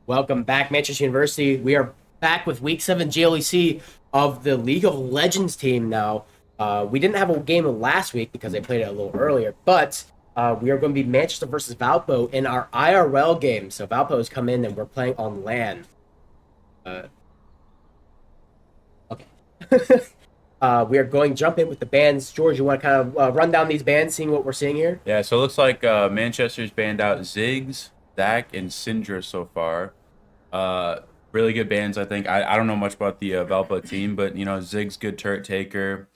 Welcome back, Manchester University. We are back with Week 7 GLEC of the League of Legends team now. We didn't have a game last week because they played it a little earlier, but we are going to be Manchester versus Valpo in our IRL game. So Valpo has come in and we're playing on LAN. Okay. We are going to jump in with the bands. George, you want to kind of run down these bands, seeing what we're seeing here? Yeah, so it looks like Manchester's banned out Ziggs, Zach, and Syndra so far. Really good bands, I think. I don't know much about the Valpo team, but Ziggs good turret taker.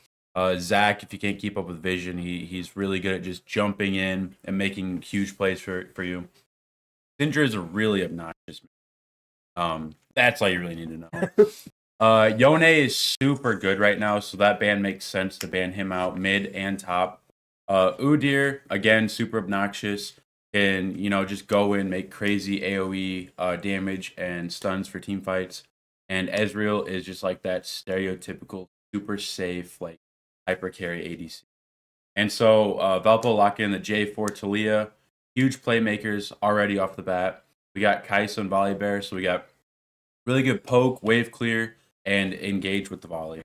Zach, if you can't keep up with Vision, he's really good at just jumping in and making huge plays for you. Syndra is a really obnoxious. That's all you really need to know. Yone is super good right now, so that ban makes sense to ban him out mid and top. Udyr, again, super obnoxious. Can, just go in, make crazy AoE damage and stuns for team fights. And Ezreal is just like that stereotypical, super safe, like hyper carry ADC. And so Valpo lock in the J4 Talia. Huge playmakers already off the bat. We got Kai'Sa and Volibear, so we got really good poke, wave clear, and engage with the volley.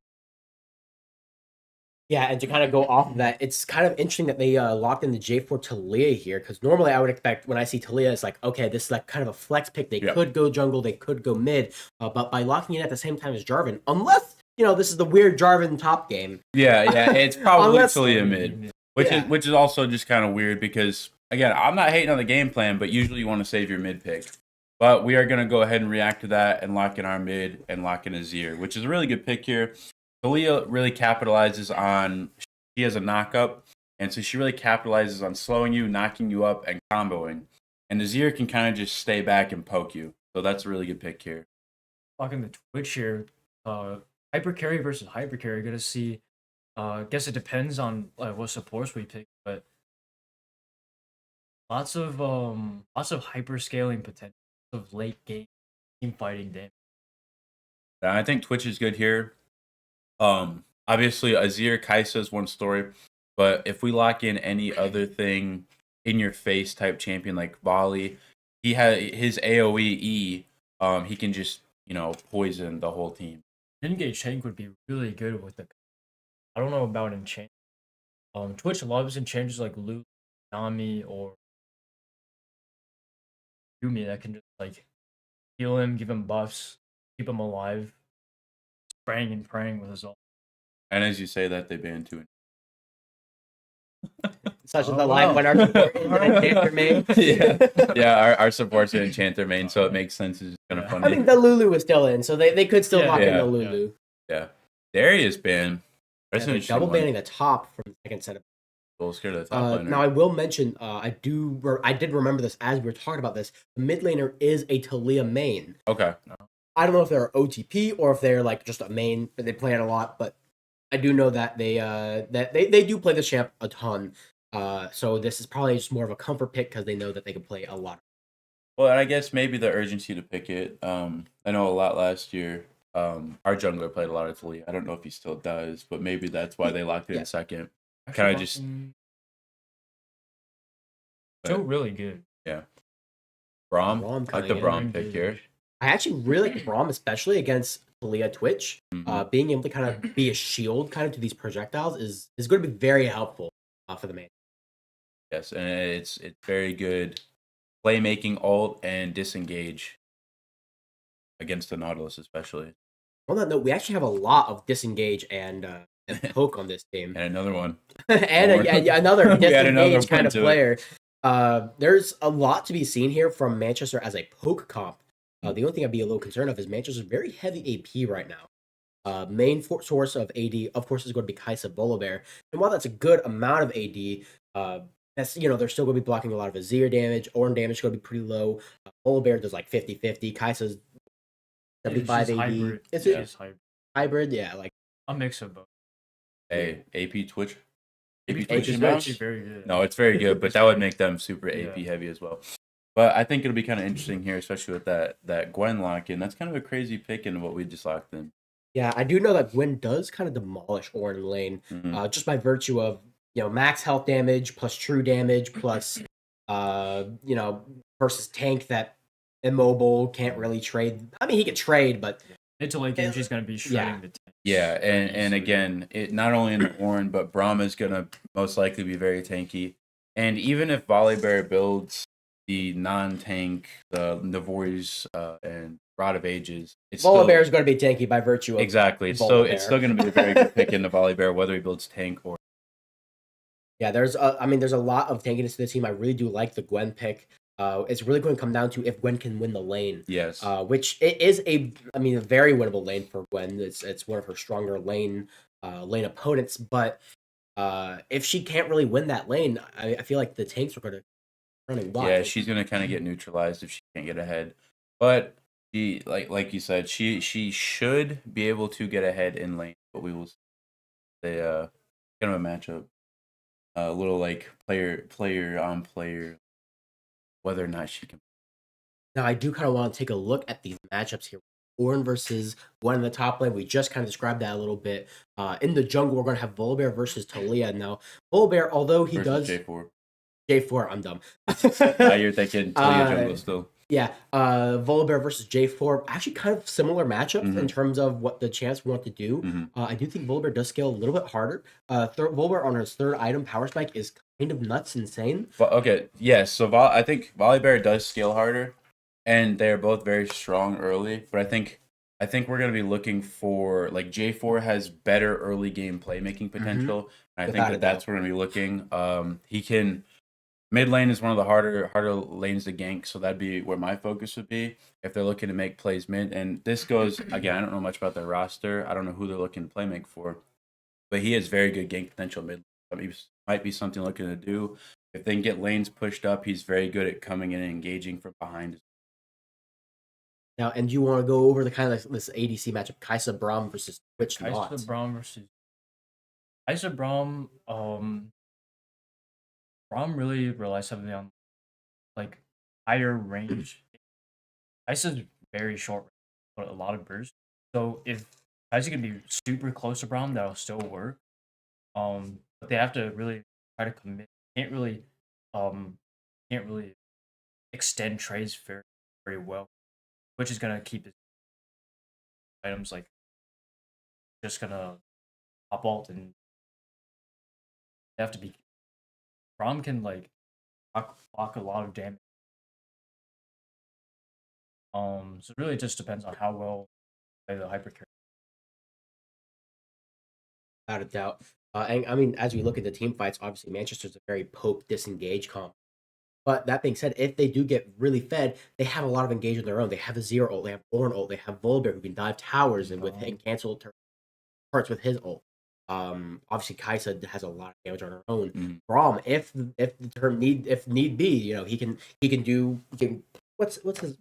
Yeah, and to kind of go off of that, it's kind of interesting that they locked in the J4 Talia here, because normally I would expect when I see Talia, it's like, okay, this is like kind of a flex pick. They could go jungle, they could go mid, but by locking it at the same time as Jarvan, unless, this is the weird Jarvan top game. Yeah, it's probably Talia mid, which is also just kind of weird because, again, I'm not hating on the game plan, but usually you want to save your mid pick. But we are going to go ahead and react to that and lock in our mid and lock in Azir, which is a really good pick here. Talia really capitalizes on, she has a knock-up, and so she really capitalizes on slowing you, knocking you up, and comboing. And Azir can kind of just stay back and poke you. So that's a really good pick here. Talking the Twitch here, hyper carry versus hyper carry, gonna see. I guess it depends on what supports we pick, but lots of hyper scaling potential of late game team fighting damage. I think Twitch is good here. Obviously Azir, Kai'Sa is one story, but if we lock in any other thing in your face type champion like Volley, he has his AoE E, he can just, poison the whole team. Engage tank would be really good with the. I don't know about enchant. Twitch loves enchanters like Lu, Nami, or Yumi that can just like heal him, give him buffs, keep him alive, spraying and praying with his ult. And as you say that, they banned two. Such as the line when our support is an enchanter main. Yeah, our support's an enchanter main, so it makes sense. It's kind of funny. I think the Lulu is still in, so they could still lock in the Lulu. Yeah. Darius ban. They're double banning the top from the second set of. Scared of the top laner. Now I will mention, I did remember this as we were talking about this. The mid laner is a Talia main. Okay. I don't know if they're OTP or if they're like just a main, but they play it a lot. But I do know that they do play the champ a ton. So this is probably just more of a comfort pick because they know that they can play a lot. Well, and I guess maybe the urgency to pick it. I know a lot last year. Our jungler played a lot of Talia. I don't know if he still does, but maybe that's why they locked it in second. Kind of just still really good. Yeah. Braum I like the Braum pick here. I actually really like Braum, especially against Talia Twitch. Being able to kind of be a shield kind of to these projectiles is going to be very helpful for the main. Yes, and it's very good playmaking ult and disengage against the Nautilus especially. On that note, we actually have a lot of disengage and poke on this team. And another one. And another disengage kind of player. There's a lot to be seen here from Manchester as a poke comp. The only thing I'd be a little concerned of is Manchester's very heavy AP right now. Main source of AD, of course, is going to be Kai'Sa Volibear. And while that's a good amount of AD, that's they're still going to be blocking a lot of Azir damage. Ornn damage is going to be pretty low. Volibear does like 50-50. Kai'Sa's 75 AD. Hybrid. It's hybrid, yeah. Like a mix of both. Hey, AP Twitch. AP Twitch is actually very good. No, it's very good, but that would make them super AP heavy as well. But I think it'll be kind of interesting here, especially with that Gwen lock-in. That's kind of a crazy pick in what we just locked in. Yeah, I do know that Gwen does kind of demolish Ornn lane, just by virtue of max health damage plus true damage plus versus tank that immobile, can't really trade. I mean, he could trade, but mid to late game, she's going to be shredding the tank. Yeah, and again, it not only in the Ornn, but Braum is going to most likely be very tanky. And even if Volibear builds the non-tank, the Navori's and Rod of Ages, Volibear is going to be tanky by virtue of exactly. It's still going to be a very good pick in the Volibear, whether he builds tank or. Yeah, there's a lot of tankiness to the team. I really do like the Gwen pick. It's really going to come down to if Gwen can win the lane. Yes. Which it is a very winnable lane for Gwen. It's one of her stronger lane opponents. But if she can't really win that lane, I feel like the tanks are going to running wild. Yeah, she's going to kind of get neutralized if she can't get ahead. But she, like you said, she should be able to get ahead in lane. But we will see. They kind of a matchup. A little like player on player, whether or not she can. Now, I do kind of want to take a look at these matchups here. Ornn versus Gwen in the top lane. We just kind of described that a little bit. In the jungle, we're going to have Volibear versus Taliyah. Now, Volibear, although he versus does... J4. J4, I'm dumb. You're thinking Taliyah jungle still. Yeah, Volibear versus J4, actually kind of similar matchups in terms of what the champs want to do. I do think Volibear does scale a little bit harder. Volibear on his third item, Power Spike, is kind of nuts, insane. But okay, yes. So I think Volibear does scale harder, and they're both very strong early. But I think we're gonna be looking for like J4 has better early game playmaking potential. And I think that's where we're gonna be looking. He can. Mid lane is one of the harder lanes to gank, so that'd be where my focus would be if they're looking to make plays mid. And this goes again. I don't know much about their roster. I don't know who they're looking to play make for, but he has very good gank potential mid. He might be something looking to do. If they can get lanes pushed up, he's very good at coming in and engaging from behind. Now, and you want to go over the kind of this ADC matchup, Kai'Sa Braum versus Twitch Not. Kai'Sa Braum versus Kai'Sa Braum. Braum really relies heavily on like higher range. Kai'Sa's very short, but a lot of burst. So if Kai'Sa can be super close to Braum, that'll still work. But they have to really try to commit. Can't really extend trades very, very well, which is gonna keep his items like just gonna pop alt, and they have to be. Braum can like block a lot of damage. So it really just depends on how well they play the hyper carry. Without a doubt. And I mean, as we look at the team fights, obviously Manchester's a very poke disengage comp. But that being said, if they do get really fed, they have a lot of engage of their own. They have a Zero ult, they have Ornn ult, they have Volibear who can dive towers and cancel turrets with his ult. Obviously Kai'Sa has a lot of damage on her own. Braum, if need be, he can do what's his.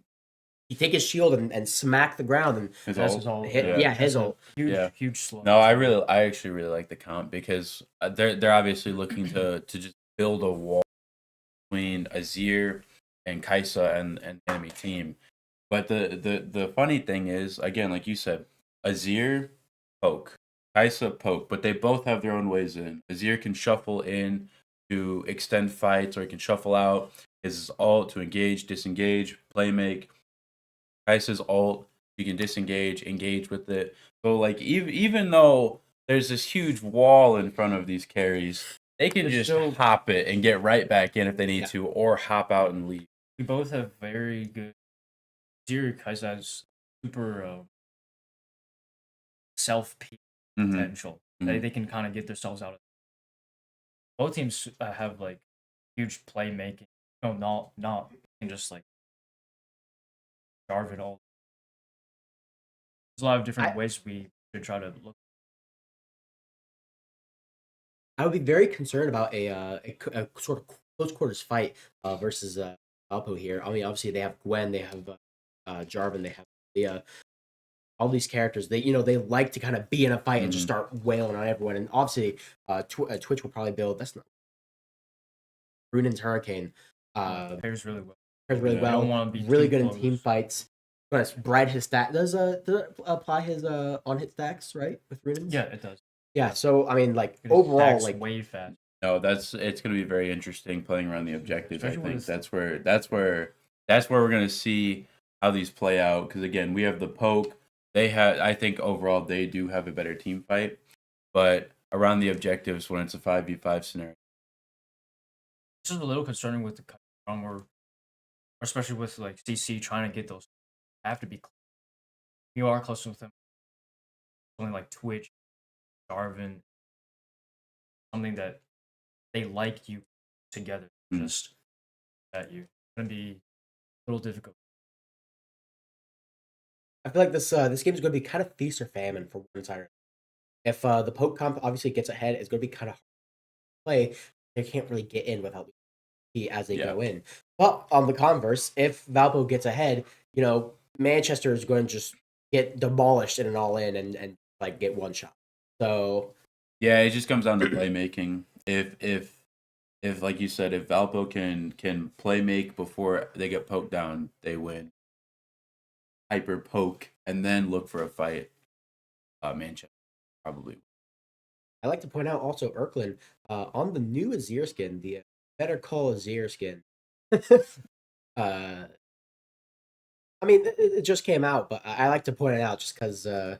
He take his shield and smack the ground and his ult. His ult. Huge slow. No, I actually really like the comp because they're obviously looking to just build a wall between Azir and Kai'Sa and the enemy team. But the funny thing is, again, like you said, Azir poke, Kai'Sa poke, but they both have their own ways in. Azir can shuffle in to extend fights, or he can shuffle out his ult to engage, disengage, play make. Kai'Sa's ult, you can disengage, engage with it. So like even though there's this huge wall in front of these carries, they can just hop it and get right back in if they need to, or hop out and leave. We both have very good. Azir Kai'Sa has super self-peak potential. They can kind of get themselves out of. Both teams have like huge playmaking. No, not just like Jarvan all. There's a lot of different ways we should try to look. I would be very concerned about a sort of close quarters fight versus Valpo here. I mean, obviously they have Gwen, they have Jarvan, they have all these characters. They like to kind of be in a fight and just start wailing on everyone. And obviously, Twitch will probably build. That's not Runen's Hurricane. Pairs really well. Pairs really well. Don't want to be really good in team fights. But spread his stat. Does it apply his on hit stacks right with Runen's? Yeah, it does. Yeah. So I mean, like overall, like way fast. No, it's going to be very interesting playing around the objectives. I think that's where we're going to see how these play out. Because again, we have the poke. I think overall they do have a better team fight, but around the objectives when it's a 5v5 scenario. This is a little concerning with the or especially with like CC trying to get those. Have to be. You are close with them. Something like Twitch, Darwin, something that they like you together. Just that you're gonna be a little difficult. I feel like this game is going to be kind of feast or famine for one side. If the poke comp obviously gets ahead, it's going to be kind of hard to play. They can't really get in without as they go in. But on the converse, if Valpo gets ahead, Manchester is going to just get demolished in an all in and like get one shot. So yeah, it just comes down to playmaking. If like you said, if Valpo can play make before they get poked down, they win. Hyper poke and then look for a fight. Manchester probably. I like to point out also Erkland on the new Azir skin, the Better Call Azir skin. I mean, it just came out, but I like to point it out just because Azir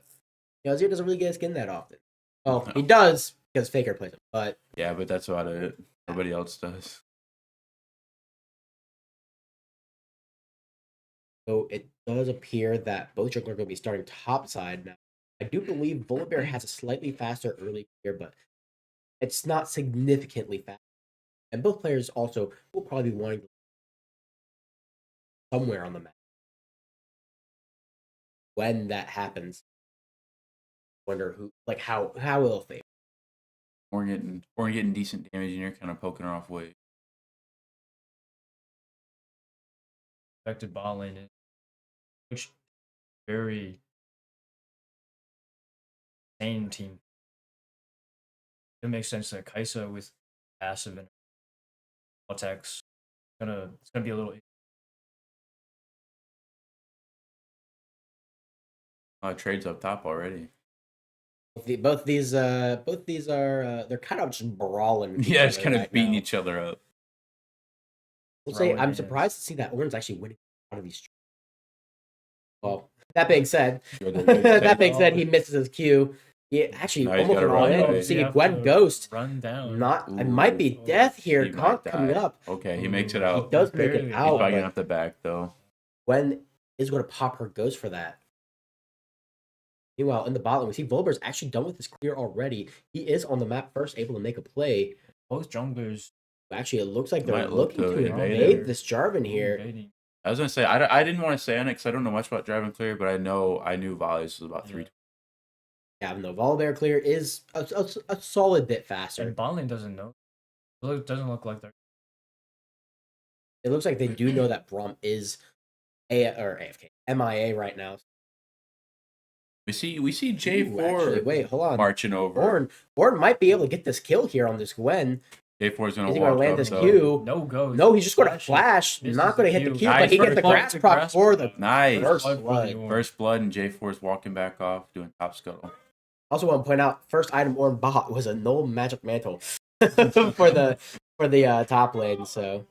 doesn't really get a skin that often. Well, he does because Faker plays him, but yeah, but that's about it. Nobody else does. So it does appear that both junglers are going to be starting top side now. I do believe Volibear has a slightly faster early clear, but it's not significantly fast. And both players also will probably be wanting to somewhere on the map. When that happens, wonder how it'll fare. Or getting decent damage, and you're kind of poking her off way. Affected bot lane is very same team. It makes sense that Kaisa with passive and attacks it's gonna be a little. Trades up top already. Both these are they're kind of just brawling. Yeah, just kind of beating each other up. We'll say I'm surprised to see that Oran's actually winning a lot of these. Well, that being said, he misses his Q. He actually almost went all in. See, Gwen Ghost run down. It might be death here. Coming up. Okay, he makes it out. He does make it out. He's fighting out the back though. Gwen is going to pop her Ghost for that. Meanwhile, in the bottom, we see Volibear's actually done with his clear already. He is on the map first, able to make a play. Both junglers. Actually, it looks like they're looking to invade this Jarvan here. I was gonna say I didn't want to say on it because I don't know much about Jarvan clear, but I knew Volley's was about 3. Yeah, no, Volibear clear is a solid bit faster. And Botling doesn't know. It doesn't look like they're. It looks like they do know that Braum is AFK MIA right now. We see J4. Actually, wait, hold on. Marching over. Orn might be able to get this kill here on this Gwen. J4 is going to land this Q. No go. No, he's just going to flash. Not going to hit the Q, but he gets the grass proc for the First blood, and J4 is walking back off, doing top scuttle. Also want to point out, first item Orn bought was a null magic mantle for the top lane. So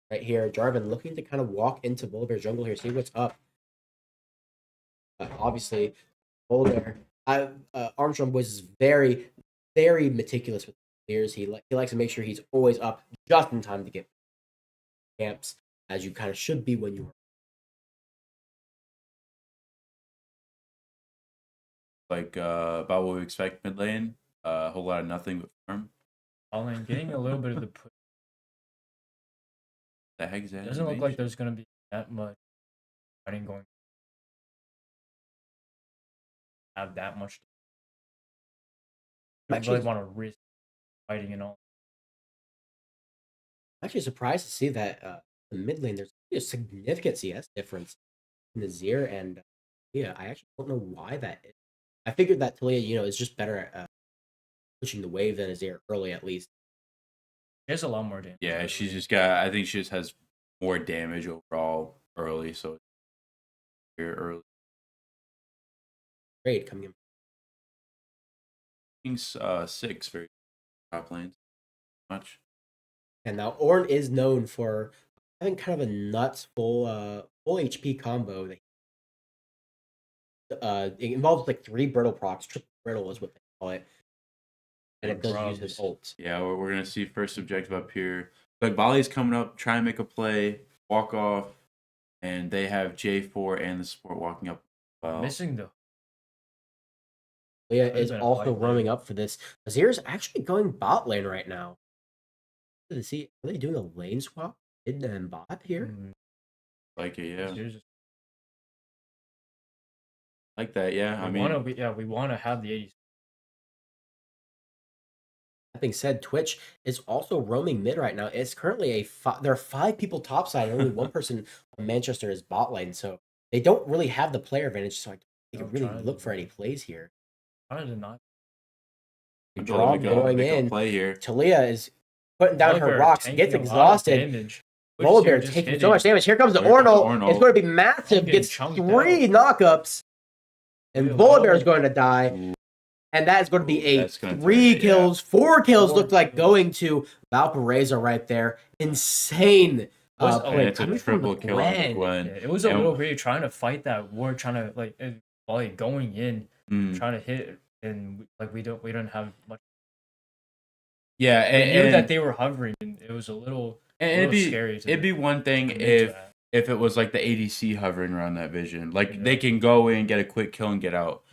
right here, Jarvan looking to kind of walk into Volibear's jungle here, see what's up. Obviously, Volibear, Armstrong was very, very meticulous with clears. He likes to make sure he's always up just in time to get camps, as you kind of should be when you are. Like about what we expect mid lane, a whole lot of nothing but farm. All in getting a little bit of the push. The heck is that? Doesn't look like there's gonna be that much fighting going. Have that much. I really want to risk fighting and all. I'm actually surprised to see that the mid lane there's a significant CS difference in the Azir and I actually don't know why that is. I figured that Talia, is just better at pushing the wave than Azir early at least. She has a lot more damage. Yeah, she's just got. I think she just has more damage overall early, so very early. Trade coming in. King's 6 very top lanes. Much. And now Ornn is known for having kind of a nuts full HP combo. It involves like 3 brittle procs. Triple brittle is what they call it, and it does use his ult. Yeah, we're gonna see first objective up here. Like Volley's coming up, trying to make a play, walk off, and they have J4 and the support walking up. Well, Missing the Leah is also roaming up for this. Azir's actually going bot lane right now. Are they doing a lane swap mid and bot here? Like it, yeah. Just, like that, yeah. We want to have the 80s. That being said, Twitch is also roaming mid right now. It's currently there are 5 people topside and only 1 person on Manchester is bot lane, so they don't really have the player advantage, so they can really look for any plays here. I did not. Draw going in. Play here. Talia is putting down her rocks, gets exhausted. Volibear taking so much damage. Here comes the Ornal. It's going to be massive. Gets 3 knockups. And Volibear is going to die. And that is going to be 3 kills. 4 kills look like going to Valparaiso right there. Insane. It's a triple kill on Gwen. It was a little weird trying to fight that war, trying to like going in, trying to hit, and like we don't have much. Yeah, and knew that they were hovering, and it was a little scary. It'd be one thing if it was like the ADC hovering around that vision, like they can go in, get a quick kill, and get out.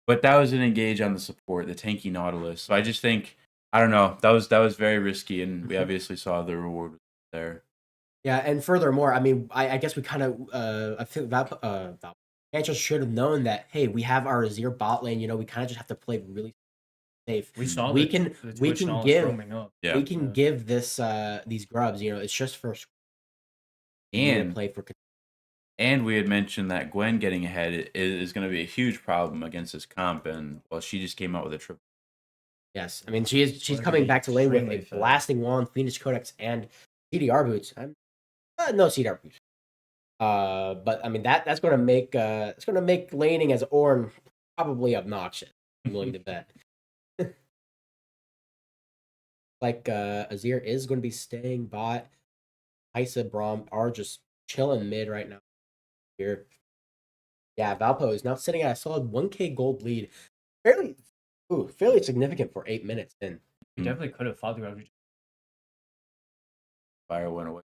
But that was an engage on the support, the tanky Nautilus. So I just think, I don't know, that was very risky, and we obviously saw the reward there. Yeah, and furthermore, I mean, I guess we kind of, I think Manchester should have known that, hey, we have our Azir bot lane, you know, we kind of just have to play really safe. We can give this these grubs, you know, it's just for play for. And we had mentioned that Gwen getting ahead is going to be a huge problem against this comp, and well, she just came out with a triple. Yes, I mean she's coming back to lane with a blasting wand, Phoenix Codex, and CDR boots. No CDR boots. But I mean that's going to make laning as Ornn probably obnoxious. I'm willing to bet. Like Azir is going to be staying bot. Isa, Braum are just chilling mid right now. Here, yeah, Valpo is now sitting at a solid 1K gold lead, fairly significant for 8 minutes in. He definitely could have fought through. Fire went away.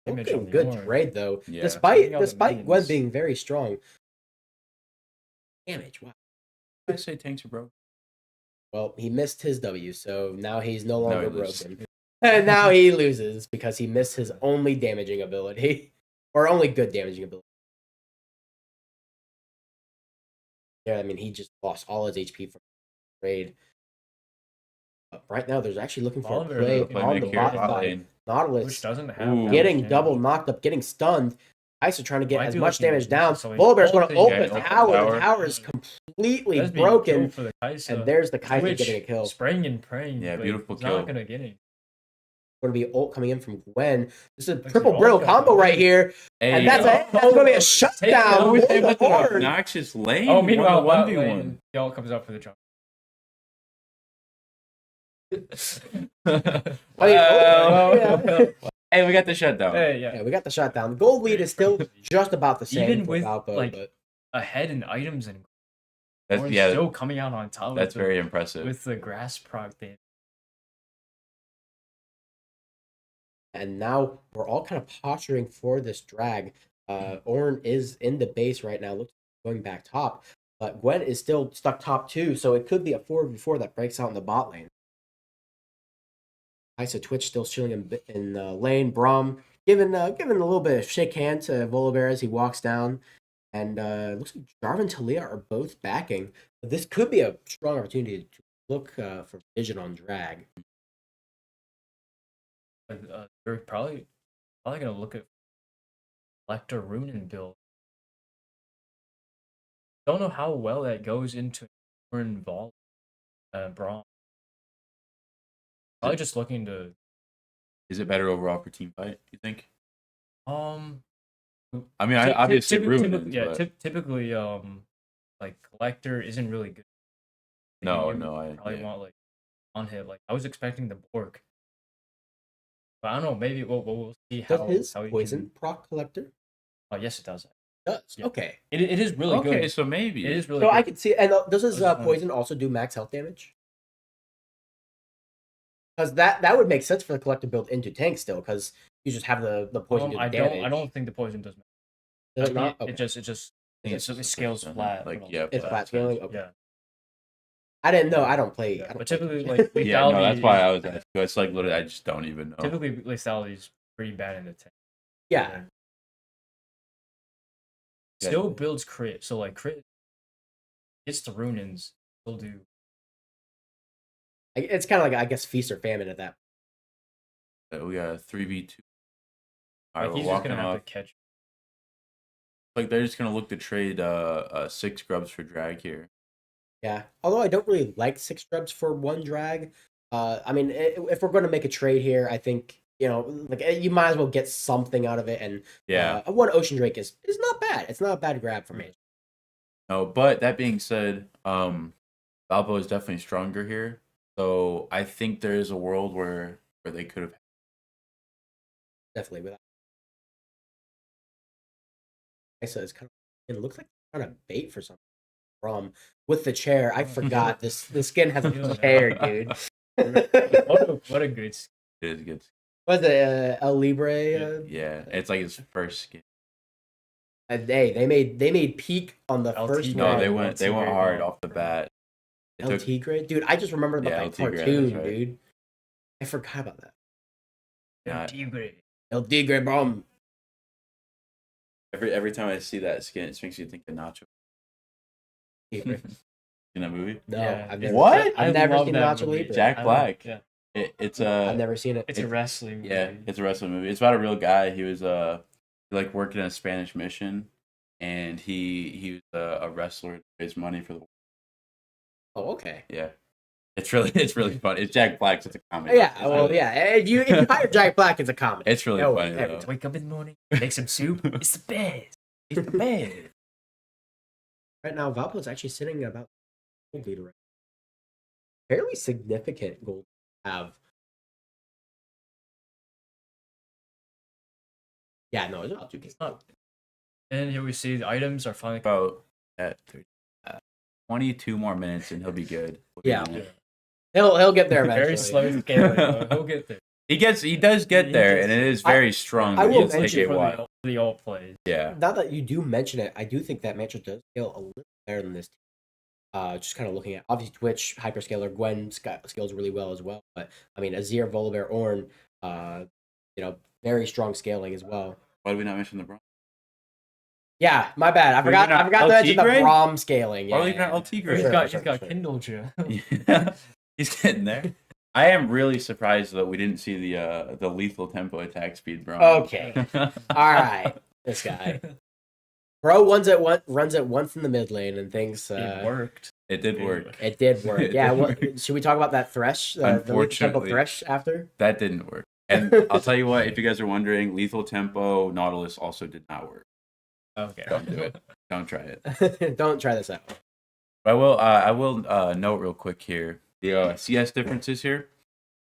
Good trade though, despite Gwen being very strong. Damage. Wow. I say tanks are broken. Well, he missed his W, so now he's no longer broken. And now he loses because he missed his only damaging ability. Or only good damaging ability. Yeah, I mean, he just lost all his HP from the trade. Right now, there's actually looking for a play on the bot side. Nautilus which doesn't have getting double knocked up, getting stunned. Isa trying to get as much damage down. Volibear's going to open the tower. The tower is completely broken. And there's the Kai'Sa getting a kill. Spraying and praying. Yeah, beautiful kill. Not going to get it. Going to be ult coming in from Gwen. This is a triple brittle combo right here. Hey, and that's going to be a shutdown. Obnoxious lane. Oh, meanwhile, 1v1. Y'all comes up for the jump. Hey, we got the shutdown. Yeah, we got the shutdown. The gold lead is still just about the same. Even with Valpo, ahead in items and still coming out on top. That's very impressive. With the grass proc thing. And now we're all kind of posturing for this drag. Ornn is in the base right now, looks like going back top. But Gwen is still stuck top 2, so it could be a 4v4 that breaks out in the bot lane. Isa Twitch still chilling in lane. Braum giving a little bit of shake hand to Volibear as he walks down. And looks like Jarvan and Talia are both backing. This could be a strong opportunity to look for vision on drag. They're probably gonna look at Lecter Runen build. Don't know how well that goes into more involved Braum. Probably just looking to. Is it better overall for team fight? You think? I mean, obviously Runen. Typically, like Collector isn't really good. No, I probably want like on hit. Like I was expecting the Bork. But I don't know. Maybe we'll see Does how his how he poison can. proc collector? Oh yes, it does. Does. Yeah. Okay. It is really Okay, good. so maybe. It is really So good. I could see, and does his just wondering. poison also do max health damage? Because that would make sense for the collector build into tank still, because you just have the poison do the damage. I don't think the poison does. Does it not? Okay. It scales flat. Like, but yeah, It's flat scaling. Okay. Yeah. I didn't know. I don't play. Yeah. I don't But play typically, Twitch. like lethality. Yeah, no, that's why I was asking. It's like literally, I just don't even know. Typically, lethality is pretty bad in the tank. Yeah. Still builds crit, so like crit hits the Runins. Still do. It's kind of like, I guess, feast or famine at that. We got a 3v2. Like Alright, he's we're just walking gonna have off. to catch. Like they're just gonna look to trade 6 grubs for drag here. Yeah. Although I don't really like 6 grubs for 1 drag. I mean, if we're going to make a trade here, I think, like you might as well get something out of it. And Yeah. 1 Ocean Drake is not bad. It's not a bad grab for me. No, but that being said, Valpo is definitely stronger here. So I think there is a world where they could have. Definitely. Without. So it's it looks like kind of bait for something. With the chair, I forgot the skin has a chair, dude. What a good skin. It is good. Was it El Libre? Yeah, it's like his first skin. They made peak on the LT first No, one. they went grade. hard off the bat. LT grade, dude. I just remembered about that LT grade, cartoon, that's right. dude. I forgot about that. Yeah. LT grade bomb. Every time I see that skin, it makes you think of Nacho. Libre. In that movie? No, Yeah. I've never. What? I've never love seen that Nacho movie. Libre. Jack Black. Yeah. It's I've never seen it. It's a wrestling. Yeah, movie. it's a wrestling movie. It's about a real guy. He was like working in a Spanish mission, and he was a wrestler to raise money for the. Oh, okay. Yeah, it's really funny. It's Jack Black. So it's a comedy. Yeah, It's well, really- yeah. If you hire Jack Black, it's a comedy. It's really Oh, funny yeah, though. Wake up in the morning, make some soup. It's the best. It's the best. Right now, Valpo is actually sitting at about gold leader. Right? Fairly significant gold to have. Yeah, no, it's not too big. It's not. And here we see the items are finally. About at 22 more minutes, and he'll be good. Yeah. He'll get there eventually. Very slow scaling. But he'll get there. He does get there, and it is very strong. I but will it'll take mention a for while. the alt plays. Yeah. Now that you do mention it, I do think that Manchester does scale a little better than this team. Just kind of looking at, obviously, Twitch, Hyperscaler, Gwen scales really well as well. But, I mean, Azir, Volibear, Ornn, very strong scaling as well. Why did we not mention the Braum? Yeah, my bad. I We're forgot not to mention the LT grade? Braum scaling. Why Yeah, are we not LT He's grade? Sure, got sure, he's got sure. Kindle Gem. Yeah, he's getting there. I am really surprised that we didn't see the lethal tempo attack speed, bro. Okay. All right. This guy. Bro runs at once in the mid lane and thinks It worked. It did work. it did work. Yeah, should we talk about that thresh? The lethal tempo Unfortunately. thresh after? That didn't work. And I'll tell you what, if you guys are wondering, lethal tempo Nautilus also did not work. Okay. Don't do it. Don't try it. Don't try this out. But I will note real quick here the CS differences here.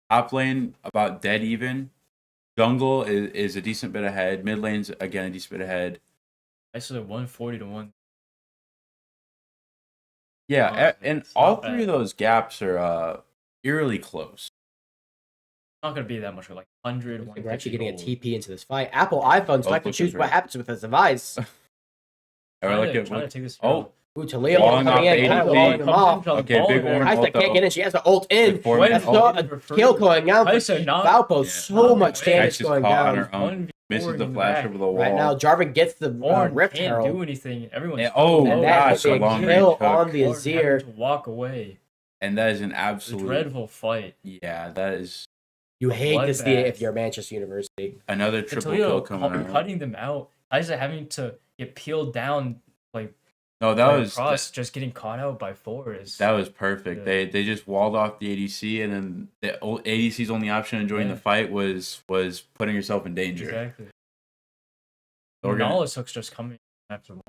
Top lane about dead even. Jungle is a decent bit ahead. Mid lane's again a decent bit ahead. I said 140 to 1. Yeah, and it's all not 3 bad. of those gaps are eerily close. Not gonna be that much, like 100. We're actually getting a 150 TP into this fight. Apple iPhones like to looking choose what great. happens with this device. I like it. Trying to take this. Oh, Ooh, Talia Walling coming off in, the kind of ADC. walling him off. Okay, big one. Kaisa ult can't though. get in. She has to ult in. Before When That's ult. a kill going down. Kaisa not- Valpo, Yeah. so much damage Kaisa's going caught on down. her own. Misses the flash over the wall. Right now, Jarvan gets the Ornn Rift can't Herald. do anything. Everyone's And- oh, And gosh, that a is long a range kill hook. on the Ornn having Azir. to walk away. And that is an It's a absolute. dreadful fight. Yeah, that is You hate to see it Bloodbath. if you're Manchester University. another triple Toledo kill coming out. cutting them out. Kaisa having to get peeled down like No, that was across, just getting caught out by 4 is that was perfect. Yeah. They just walled off the ADC, and then the ADC's only option in joining Yeah. the fight was putting yourself in danger. exactly. So we're gonna Nautilus hook's just coming after 1.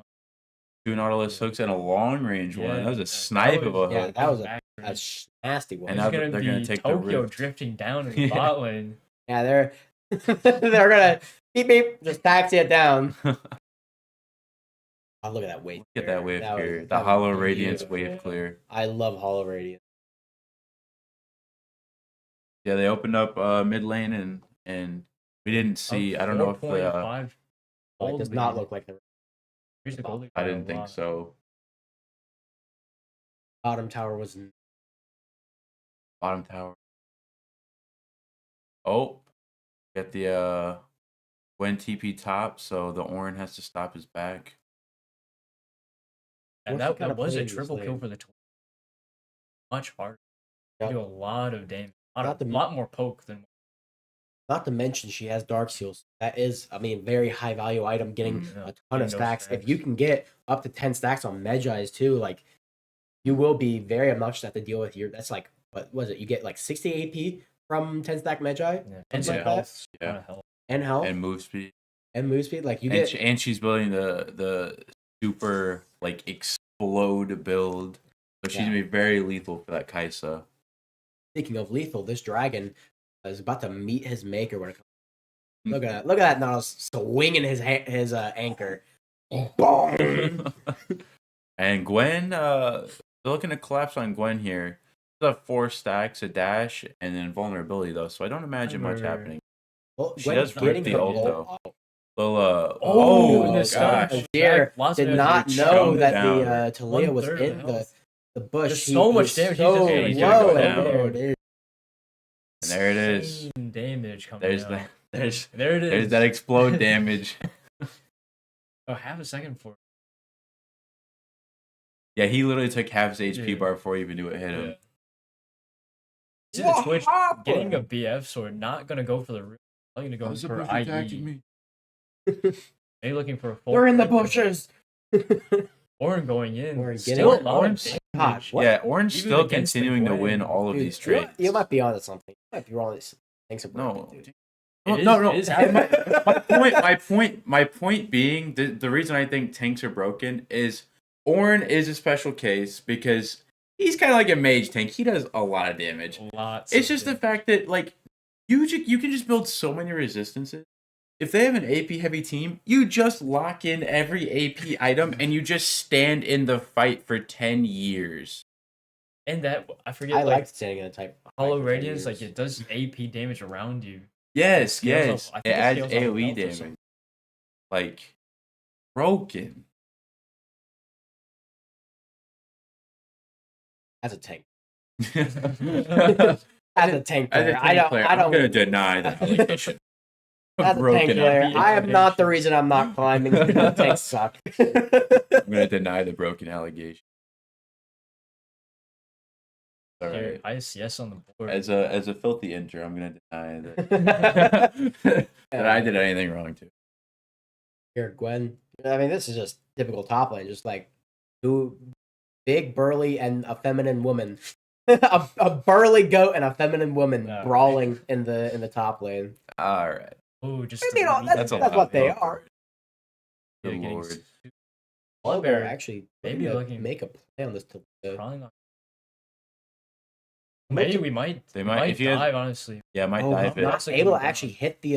2 Nautilus hooks and a long range one. That was a Yeah. snipe of a Yeah, hook. that was Back a range. nasty one. And He's now gonna they're be gonna take the Tokyo Rift. drifting down in the Yeah. bot lane. Yeah, They're gonna beep beep, just taxi it down. Oh, look at that wave. Get that wave That clear. was- The that was Hollow Radiance beautiful. wave clear. I love Hollow Radiance. Yeah, they opened up mid lane and we didn't see. I don't know if the 4.5 It does not look like the Here's the gold. I didn't think so. bottom tower was. Bottom tower. Oh, get the Gwen TP top, so the Orin has to stop his back. And What's he that kinda was a playing this triple kill lane? for the Twins. Much harder. Yep. Do a lot of damage. Not the- A lot more poke than. Not to mention she has Dark Seals. That is, I mean, very high value item. Getting Yeah, a ton of getting those stacks. If stacks. you can get up to 10 stacks on Medjai's too, like you will be very obnoxious to have to deal with your. That's like what was it? You get like 60 AP from 10 stack Medjai Yeah. And Something some like that? health. Yeah. Kind of health. and health And move speed. and move speed. Like you And, get. and she's building the super like explode build. So she's Yeah. gonna be very lethal for that Kaisa. Speaking of lethal, this dragon is about to meet his maker when it comes. Look at that! Look at that! Nautilus swinging his anchor. Boom! And Gwen, they're looking to collapse on Gwen here. She'll have 4 stacks, a dash, and then vulnerability though. So I don't imagine much Remember- happening. Well, She Gwen's does break getting the her ult, ult though. out. Well, Oh, oh the stun. gosh. Dear Lots did of not damage. know Jumped that down. the Talia was 1/3 of in the the health. bush. There's He so much was damage, he's So just gonna low, go and down. there it is. And there it is. Insane damage coming There's out. that. There's There it is. there's that explode damage. Oh, half a second for. Yeah, he literally took half his HP Yeah. bar before he even knew it hit him. Yeah. See the Twitch getting a BF sword, not gonna go for the root. Not gonna go for IE. Maybe looking for a full. We're in the clip. bushes. Orin going in. Orin Still getting a lot of Orin's- damage. God, what? Yeah, Orange Even still against the continuing to Gwen. win all of Dude, these trades. You might be onto something. You might be wrong. Thanks for No, dude. no, It is- no. it is My point being, the reason I think tanks are broken is Ornn is a special case because he's kind of like a mage tank. He does a lot of damage. Lots. It's of just the damage. fact that like you can just build so many resistances. If they have an AP heavy team, you just lock in every AP item and you just stand in the fight for 10 years. And that I forget. I like liked standing in a type. Hollow fight for 10 Radiance, like years. it does AP damage around you. Yes, scales yes. off- I It think it adds scales off AoE health or damage. something. Like broken. as a tank. As As a tank a player, tank I don't. player, I I'm don't. gonna deny that allegation. As a tank player, I am not the reason I'm not climbing. The tanks suck. I'm gonna deny the broken allegation. All Here, right. ICS on the board. As a filthy inter, I'm gonna deny that that I did anything wrong to. Here, Gwen. I mean, this is just typical top lane. Just like two big, burly, and a feminine woman. a burly goat and a feminine woman Yeah. brawling in the top lane. All right. Oh, just I mean, That's a that's lot. what they Oh, are. Good getting lord. Well, Bear, they're actually maybe looking to looking- make a play on this. Probably not. Maybe we might. They we might- might if you had- dive, honestly. Yeah, might Oh, dive it. not That's a able good to actually hit the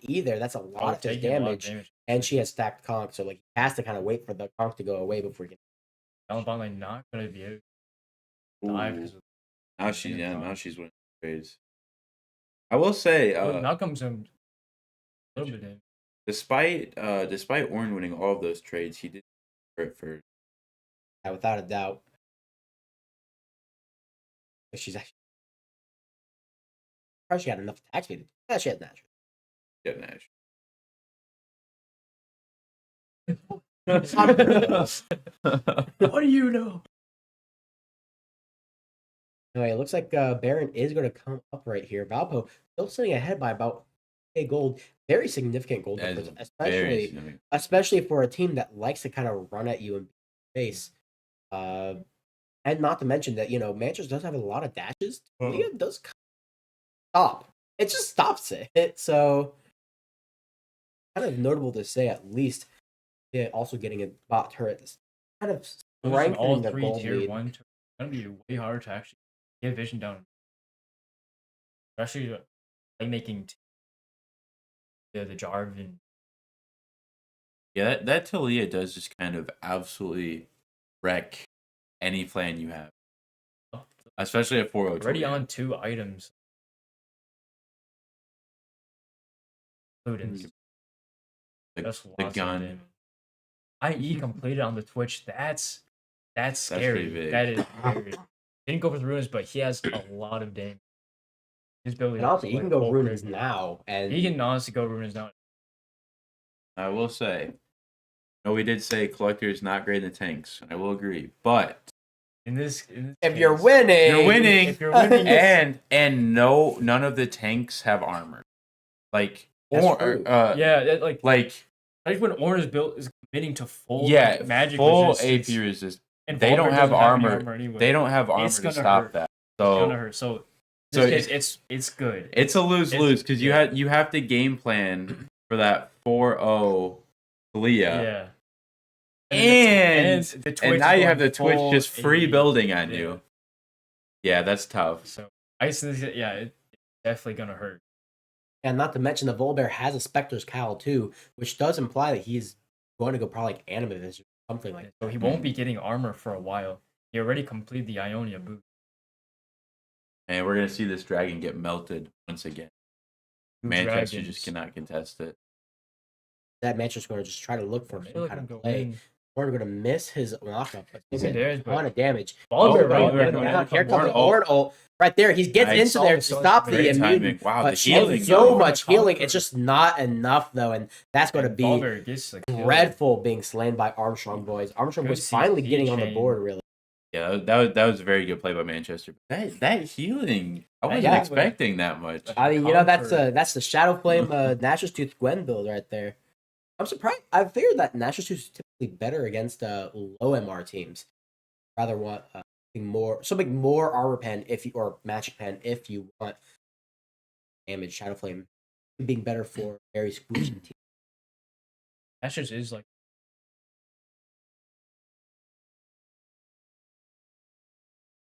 E there. That's a lot Oh, of his taking a lot of damage. And she has stacked conch, so like he has to kind of wait for the conch to go away before he can. Down bottom lane not gonna be able to dive Ooh. because of Now she's winning trades. I will say, Malcolm's a little bit in. despite Ornn winning all of those trades, he did it for Yeah, without a doubt. But she's actually probably she had enough attack speed. Yeah, she had natural. Jet Nash. What do you know? Anyway, it looks like Baron is going to come up right here. Valpo still sitting ahead by about a gold. Very significant gold That is difference, very especially significant. especially for a team that likes to kind of run at you in face. And not to mention that, Manchester does have a lot of dashes. Leah does stop. It just stops it. So, kind of notable to say, at least, yeah, also getting a bot turret. This kind of Losing all strengthening their three gold tier lead. 1 it's gonna be way harder to actually get vision down. Especially like making the Jarvan. Yeah, that Talia does just kind of absolutely wreck any plan you have, especially at 4-0. Already on 2 items. Ludens. The gun. IE completed on the Twitch. That's scary. Big. That is scary. Didn't go for the runes, but he has a lot of damage. His ability. And also, he can go runes now, and he can honestly go runes now. I will say, no, we did say collector is not great in the tanks, and I will agree. But in this if case, you're winning, you're winning. If you're winning, and none of the tanks have armor. Like yeah, like when Ornn is committing to full magic full resistance, AP resist. and they don't have armor. Anyway. They don't have armor to stop that. So it's gonna hurt. So in this case, it's good. It's a lose-lose because you have to game plan for that 4-0 Talia. Yeah. And now you have the Twitch just free building on you. Yeah, that's tough. So it's definitely gonna hurt. And not to mention the Volibear has a Spectre's Cowl too, which does imply that he's going to go probably like Anima Vision or something like that. So he won't be getting armor for a while. He already completed the Ionia boot. And we're gonna see this dragon get melted once again. Manchester just cannot contest it. That Manchester's going to just try to look for some kind of play. We're going to miss his knockup. It's a ton of damage. Here comes the Ornn ult. Right there. He gets into there to stop the immune. Wow, the healing. So much healing. It's just not enough, though. And that's going to be dreadful being slain by Armstrong Boys. Armstrong Boys finally getting on the board, really. Yeah, that was a very good play by Manchester. That healing, I wasn't expecting that much. I mean, that's the Shadow Flame Nashor's Tooth Gwen build right there. I'm surprised. I figured that Nashor's Tooth is typically better against low MR teams. Rather want something more armor pen or magic pen if you want damage. Shadow Flame being better for very squishy teams. Nashor's is like.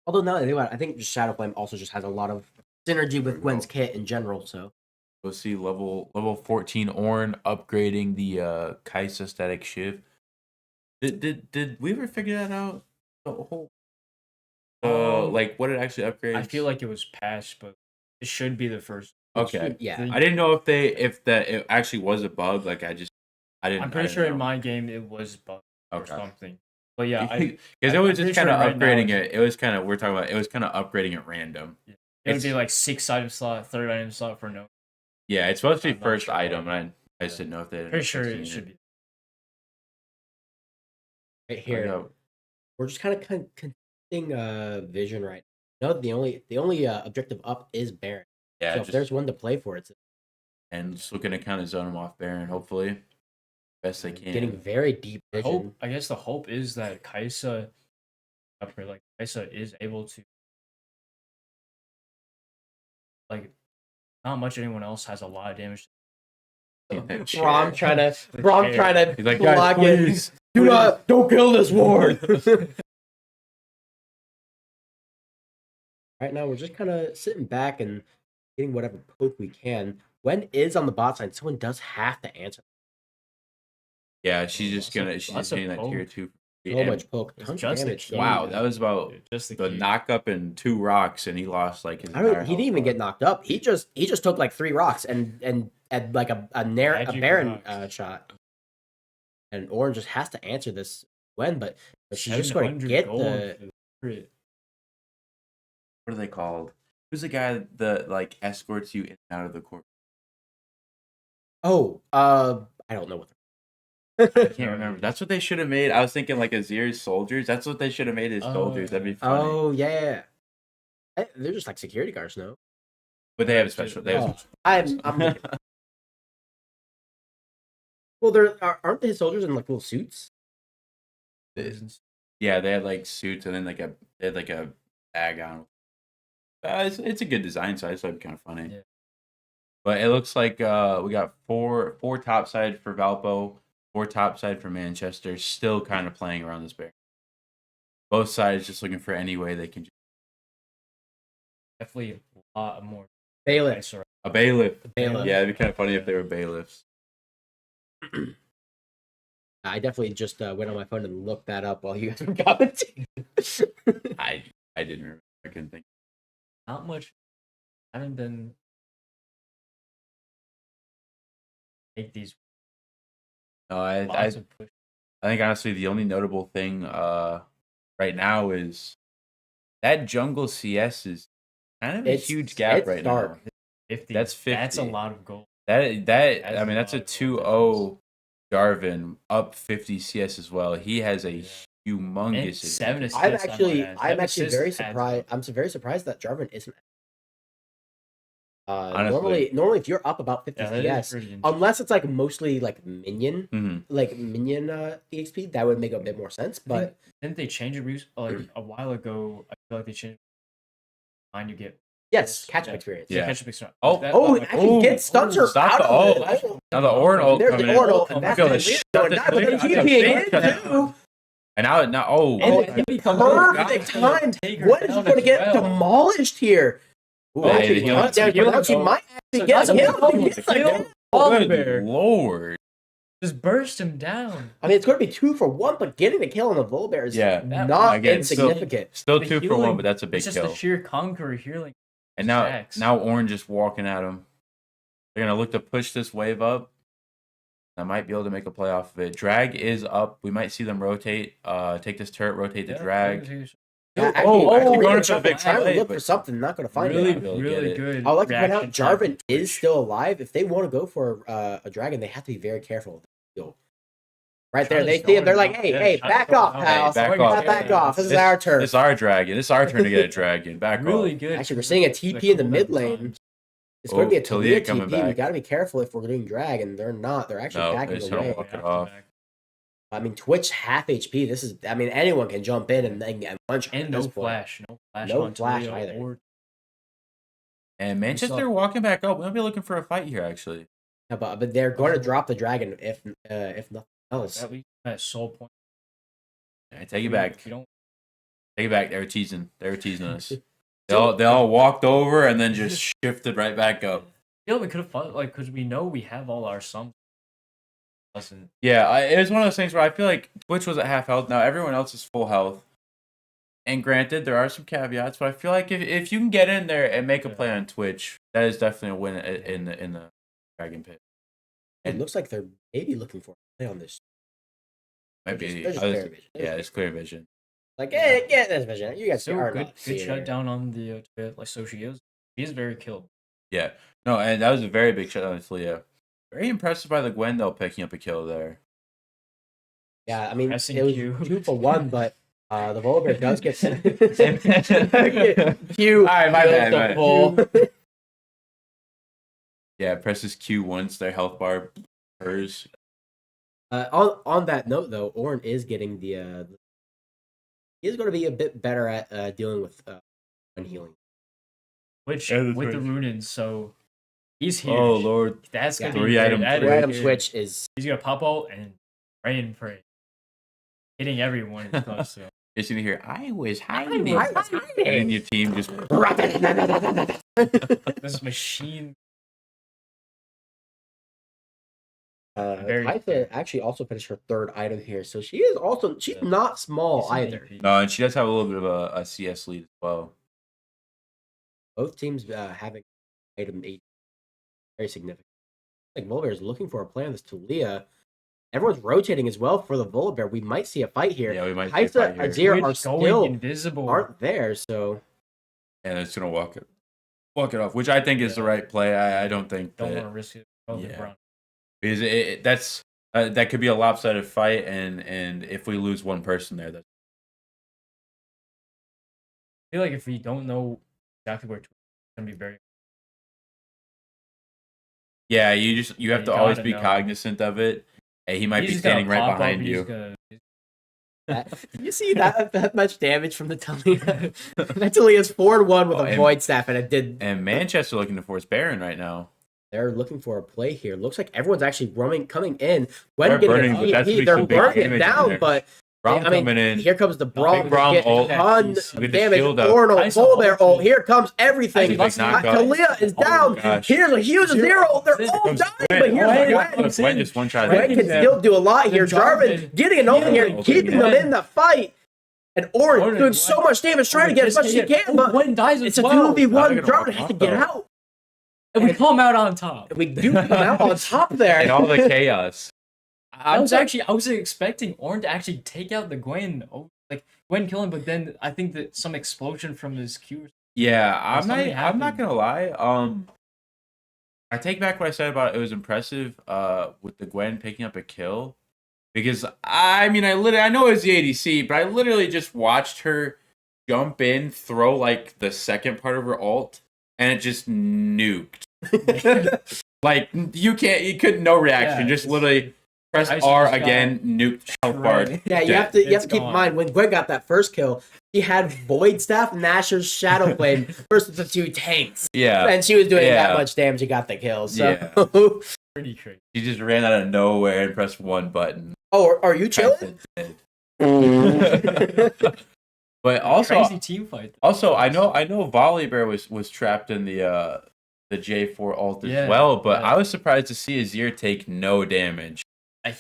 Although now that I think about it, I think just Shadow Flame also just has a lot of synergy with Gwen's kit in general. So we'll see level 14 Ornn upgrading the Kaisa static shift. Did we ever figure that out? The whole like what it actually upgrades? I feel like it was patched, but it should be the first. Okay, yeah. I didn't know if it actually was a bug. Like I didn't. I'm pretty sure in my game it was bugged or something. But yeah, because it was just kind of upgrading it. It was kind of it was kind of upgrading it random. Yeah. It would be like 6 item slot, 3rd item slot for no. Yeah, it's supposed to be first item, and I just didn't know if they. Pretty sure it should be. Right here, we're just kind of continuing vision right now. No, the only objective up is Baron. Yeah, so if there's one to play for, it's. And just looking to kind of zone him off Baron, hopefully. Best they can. Getting very deep vision. I guess the hope is that Kaisa is able to not much anyone else has a lot of damage. Braum trying to he's like, block it. Don't kill this ward. Right now we're just kind of sitting back and getting whatever poke we can. When is on the bot side, someone does have to answer. Yeah, she's just hitting that tier 2. So much poke. Wow, that was about just the knock up and 2 rocks, and he lost like his. He didn't even get knocked up. He just took like 3 rocks and had like a Baron shot. And Ornn just has to answer this but she's just going to get the. What are they called? Who's the guy that like escorts you in and out of the court? Oh, I don't know what. I can't remember. That's what they should have made. I was thinking like Azir's soldiers. That's what they should have made as soldiers. That'd be funny. Oh yeah, they're just like security guards, no? But they have a special. I'm well, aren't they soldiers in like little suits? Yeah, they had like suits and then they had like a bag on. It's a good design, so I thought it'd be kind of funny. Yeah. But it looks like we got four top side for Valpo. 4 top side for Manchester, still kind of playing around this bear. Both sides just looking for any way they can. Definitely a lot more Bailiff. A bailiff. Bailiff. Yeah, it'd be kind of funny if they were bailiffs. I definitely just went on my phone and looked that up while you guys were commenting. I didn't remember. I couldn't think. Not much. I haven't been take these. No, I think honestly the only notable thing right now is that jungle CS is kind of a huge gap right now. 50. That's 50. That's a lot of gold. I mean that's a 2-0 Jarvan up 50 CS as well. He has a humongous 7 assists. I'm actually very surprised. I'm very surprised that Jarvan isn't. Normally if you're up about 50 CS, unless it's like mostly like minion, EXP, that would make a bit more sense. But didn't they change it like a while ago? I feel like they changed. You get catch-up experience. Yeah, catch-up experience. Actually get stunts or stop out of it. Now the Ornn ult. There's the Ornn ult, and that's the and now perfect time. When is he going to get demolished here? Ooh, actually, might actually get him. Good Lord. Just burst him down. I mean, it's going to be 2 for 1, but getting the kill on the Volibear is not insignificant. Still 2 for 1, but that's a big kill. It's just the sheer conqueror healing. And now Ornn just walking at him. They're going to look to push this wave up. I might be able to make a play off of it. Drag is up. We might see them rotate. Take this turret, rotate the drag. Actually going for the big trying to look for something, not going to find it. Really good. I like to point out Jarvan is still alive. If they want to go for a dragon, they have to be very careful. Right there, they see him. They're like, "Hey, back off, pal! Back off! This is our turn. This is our dragon. It's our turn to get a dragon. Back off." Really good. Actually, we're seeing a TP in the mid lane. It's going to be a Taliyah TP. We got to be careful if we're doing drag, and they're not. They're actually backing away. I mean, Twitch half HP. This is. I mean, anyone can jump in and punch. And no flash. No flash either. And Manchester walking back up. We might be looking for a fight here, actually. Yeah, but they're going to drop the dragon if nothing else. At least at soul point. Yeah, take it back. Take it back. They were teasing us. They all walked over and then just shifted right back up. Yeah, we could have fought because we know we have all our sums. Yeah, it was one of those things where I feel like Twitch was at half health. Now everyone else is full health. And granted, there are some caveats, but I feel like if you can get in there and make a play on Twitch, that is definitely a win in the Dragon Pit. It looks like they're maybe looking for a play on this. Might be. Clear vision. It's clear vision. Like, hey, get this vision. You guys are good shutdown on the so she is. He is very killed. Yeah. No, and that was a very big shutdown on Taliyah. Very impressed by the Gwen though picking up a kill there. Yeah, I mean it was 2 for 1, but the Volibear does get Q. Alright, my bad. Yeah, presses Q once their health bar hers. On that note though, Ornn is getting the he is going to be a bit better at dealing with healing. Which with the Runins, so he's here. Oh Lord, that's gonna be 3-item switch is. He's gonna pop out and pray, hitting everyone. So. Just gonna hear, I was hiding. And your team just this machine. Hytha actually also finished her 3rd item here, so she's not small either. No, and she does have a little bit of a CS lead as well. Both teams having item 8 very significant. Like Volibear is looking for a play on this Taliyah. Everyone's rotating as well for the Volibear. We might see a fight here. Yeah, we might see a fight here. Azir are still invisible. Aren't there, so and it's gonna walk it off, which I think is the right play. I don't think want to risk it. Because that could be a lopsided fight, and if we lose one person there, that's. I feel like if we don't know exactly where it's gonna be very. Yeah, you have to always be cognizant of it. Hey, he might be standing right behind you. You see that much damage from the Taliyah? That Taliyah is 4-1 with a Void Staff, and it did. And Manchester looking to force Baron right now. They're looking for a play here. Looks like everyone's actually coming in. They're burning it down, but Braum coming in. Here comes the Braum. Big Braum ult. Ton With of the damage. shield up. Ornal, Volibear ult. Here comes everything. Big knockup. Kalia is down. gosh. Here's a huge zero. They're all dying, but here's Gwen just one shot. Gwen can still do a lot here. Jarvan getting an ult here, keeping them in the fight. And Orange doing so much damage, trying to get as much as he can, but Gwen dies it's a 2v1. Jarvan has to get out. And we come out on top. We do come out on top there. And all the chaos. I was expecting Ornn to actually take out the Gwen. Like Gwen killing, but then I think that some explosion from his Q. Yeah, I'm not gonna lie. I take back what I said about it was impressive with the Gwen picking up a kill. Because I know it was the ADC, but I literally just watched her jump in, throw like the second part of her ult, and it just nuked. Like you couldn't no reaction, just literally press R again, nuked health bar. Yeah, you have to keep in mind when Gwen got that first kill, she had Void Staff, Nashor's Shadow Flame versus the 2 tanks. Yeah. And she was doing that much damage, she got the kill. So pretty crazy. She just ran out of nowhere and pressed one button. Oh, are you chilling? But also crazy team fight. Also, I know Volibear was trapped in the J4 ult as well, but I was surprised to see Azir take no damage. I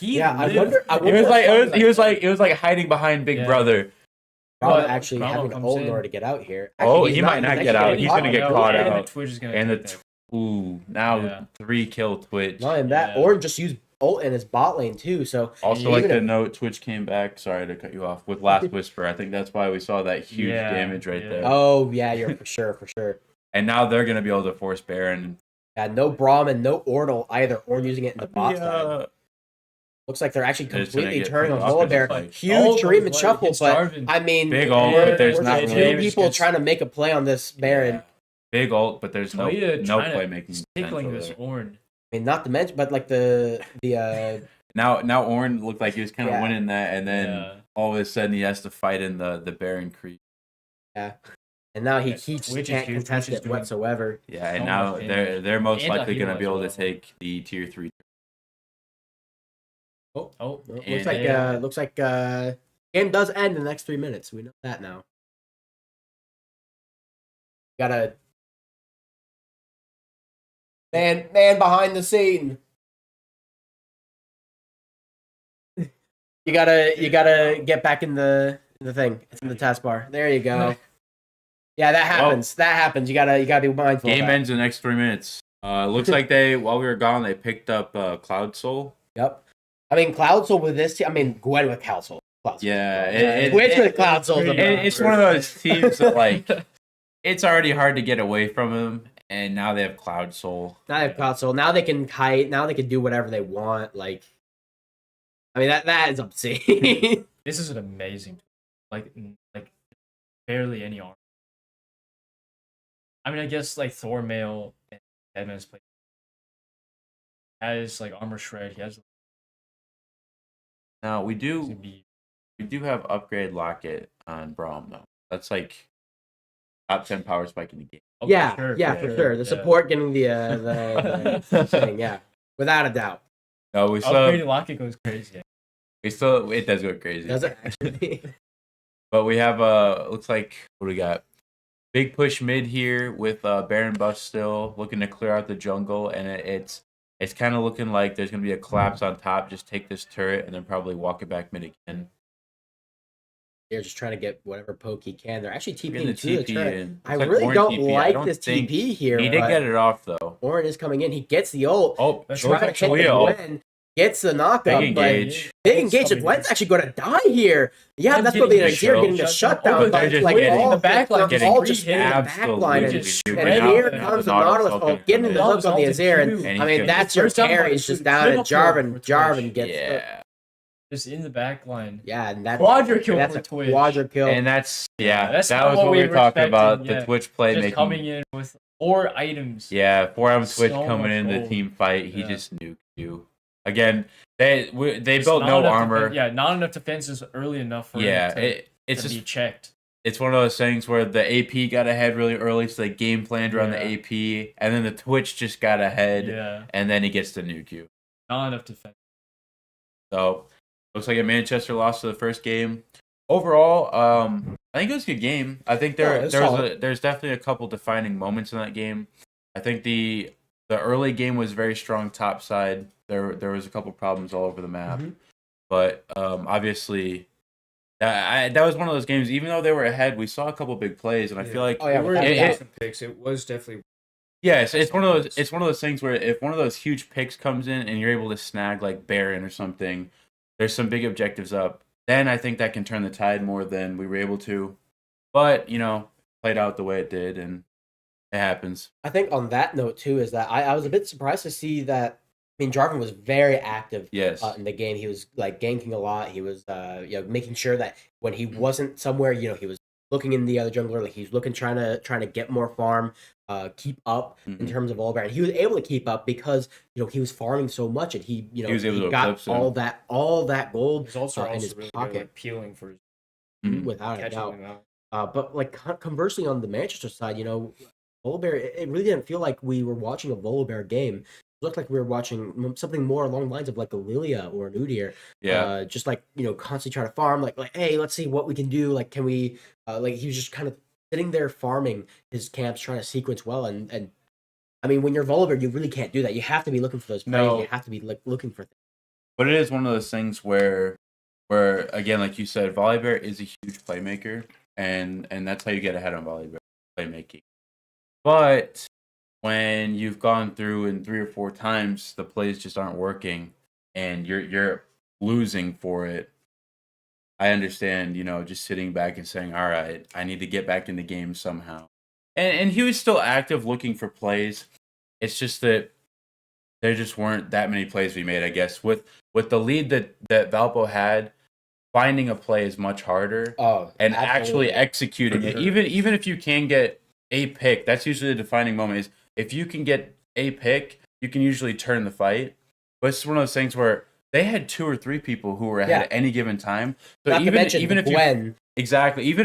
wonder. It was like hiding behind Big Brother. Probably actually having an ult in order to get out here. Actually, he might not get out. He's gonna get caught out. Twitch is gonna now 3 kill Twitch. Not even that, or just use ult in his bot lane too. So also like to note, Twitch came back. Sorry to cut you off with Last Whisper. I think that's why we saw that huge damage right there. Oh yeah, you're for sure. And now they're gonna be able to force Baron. Yeah, no Braum and no Ornal either, or using it in the bot side. Looks like they're actually completely turning on Volibear. Huge treatment shuffle, but I mean, big ult, but there's not two people trying to make a play on this Baron. Yeah. Big ult, but there's no playmaking. Tickling this Ornn. I mean, not to mention, but like the now Ornn looked like he was kind of winning that, and then all of a sudden he has to fight in the Baron creep. Yeah, and now he just can't contest it whatsoever. Yeah, and now they're most likely going to be able to take the tier 3. Looks like game does end in the next 3 minutes. We know that now. Gotta man behind the scene. You gotta get back in the thing. It's in the taskbar. There you go. Yeah, that happens. That happens. You gotta be mindful. Game ends in the next 3 minutes. Looks like while we were gone, they picked up Cloud Soul. Yep. I mean, Cloud Soul with this team. I mean, Gwen with Cloud Soul. Yeah, Twitch with Cloud Soul. It's one of those teams that like it's already hard to get away from them, and now they have Cloud Soul. Now they have Cloud Soul. Now they can kite. Now they can do whatever they want. Like, I mean, that is obscene. This is an amazing, like barely any armor. I mean, I guess like Thor Mail and Deadman's play has like armor shred. He has. Now we do have upgrade locket on Braum though. That's like top 10 power spike in the game. Oh, for sure. The support getting the thing, without a doubt. No, we still upgraded locket goes crazy. It does go crazy. Does it actually? But we have looks like what do we got? Big push mid here with Baron buff still looking to clear out the jungle, and it's kind of looking like there's going to be a collapse on top. Just take this turret and then probably walk it back mid again. They're just trying to get whatever poke he can. They're actually TPing the to the turret. in. I really don't like this TP here. He did get it off, though. Ornn is coming in. He gets the ult. Oh, trying to hit the Gwen. Gets the knockup. Big engage. Big engage. Gwen's actually going to die here. Yeah, that's going to be an Azir getting the shutdown. They're just like all the backline. They're all just hitting the backline. And here comes the Nautilus getting the hook on the Azir. And I mean, that's your carry. It's just down, and Jarvan gets just in the back line. Yeah, and that's quadra kill for Twitch. Quadra kill. And that was what we were talking about. The Twitch play just making coming in with 4 items. Yeah, 4-item Twitch coming in the team fight. He just nuked you. Again, they built no armor. Not enough defenses early enough for him to be checked. It's one of those things where the AP got ahead really early, so they game planned around the AP, and then the Twitch just got ahead, and then he gets to nuke you. Not enough defense. So Looks like a Manchester lost to the first game. Overall, I think it was a good game. I think there's definitely a couple defining moments in that game. I think the early game was very strong top side. There was a couple problems all over the map, but obviously that was one of those games. Even though they were ahead, we saw a couple big plays, and I feel like it was definitely. Yes, it's one of those things where if one of those huge picks comes in and you're able to snag like Baron or something, there's some big objectives up. Then I think that can turn the tide more than we were able to. But played out the way it did, and it happens. I think on that note too is that I was a bit surprised to see that. I mean, Jarvan was very active in the game. He was like ganking a lot. He was making sure that when he wasn't somewhere, he was looking in the other jungler, like he's looking trying to get more farm, keep up in terms of Volibear. And he was able to keep up because he was farming so much, and he was able to got all that gold He's also in his really pocket, good at peeling for without a doubt. But like conversely on the Manchester side, Volibear, it really didn't feel like we were watching a Volibear game. It looked like we were watching something more along the lines of like a Lilia or an Udyr. Yeah. Just like, constantly trying to farm, like, hey, let's see what we can do. Like, can we, like, he was just kind of sitting there farming his camps, trying to sequence well. And I mean, when you're Volibear, you really can't do that. You have to be looking for those plays. You have to be like looking for things. But it is one of those things where again, like you said, Volibear is a huge playmaker, and that's how you get ahead on Volibear playmaking. But when you've gone through and 3 or 4 times the plays just aren't working and you're losing for it, I understand, just sitting back and saying, all right, I need to get back in the game somehow. And he was still active looking for plays. It's just that there just weren't that many plays we made, I guess. With the lead that Valpo had, finding a play is much harder. And actually executing it. Even if you can get a pick, that's usually the defining moment. Is if you can get a pick, you can usually turn the fight. But it's one of those things where they had 2 or 3 people who were ahead at any given time. So Not even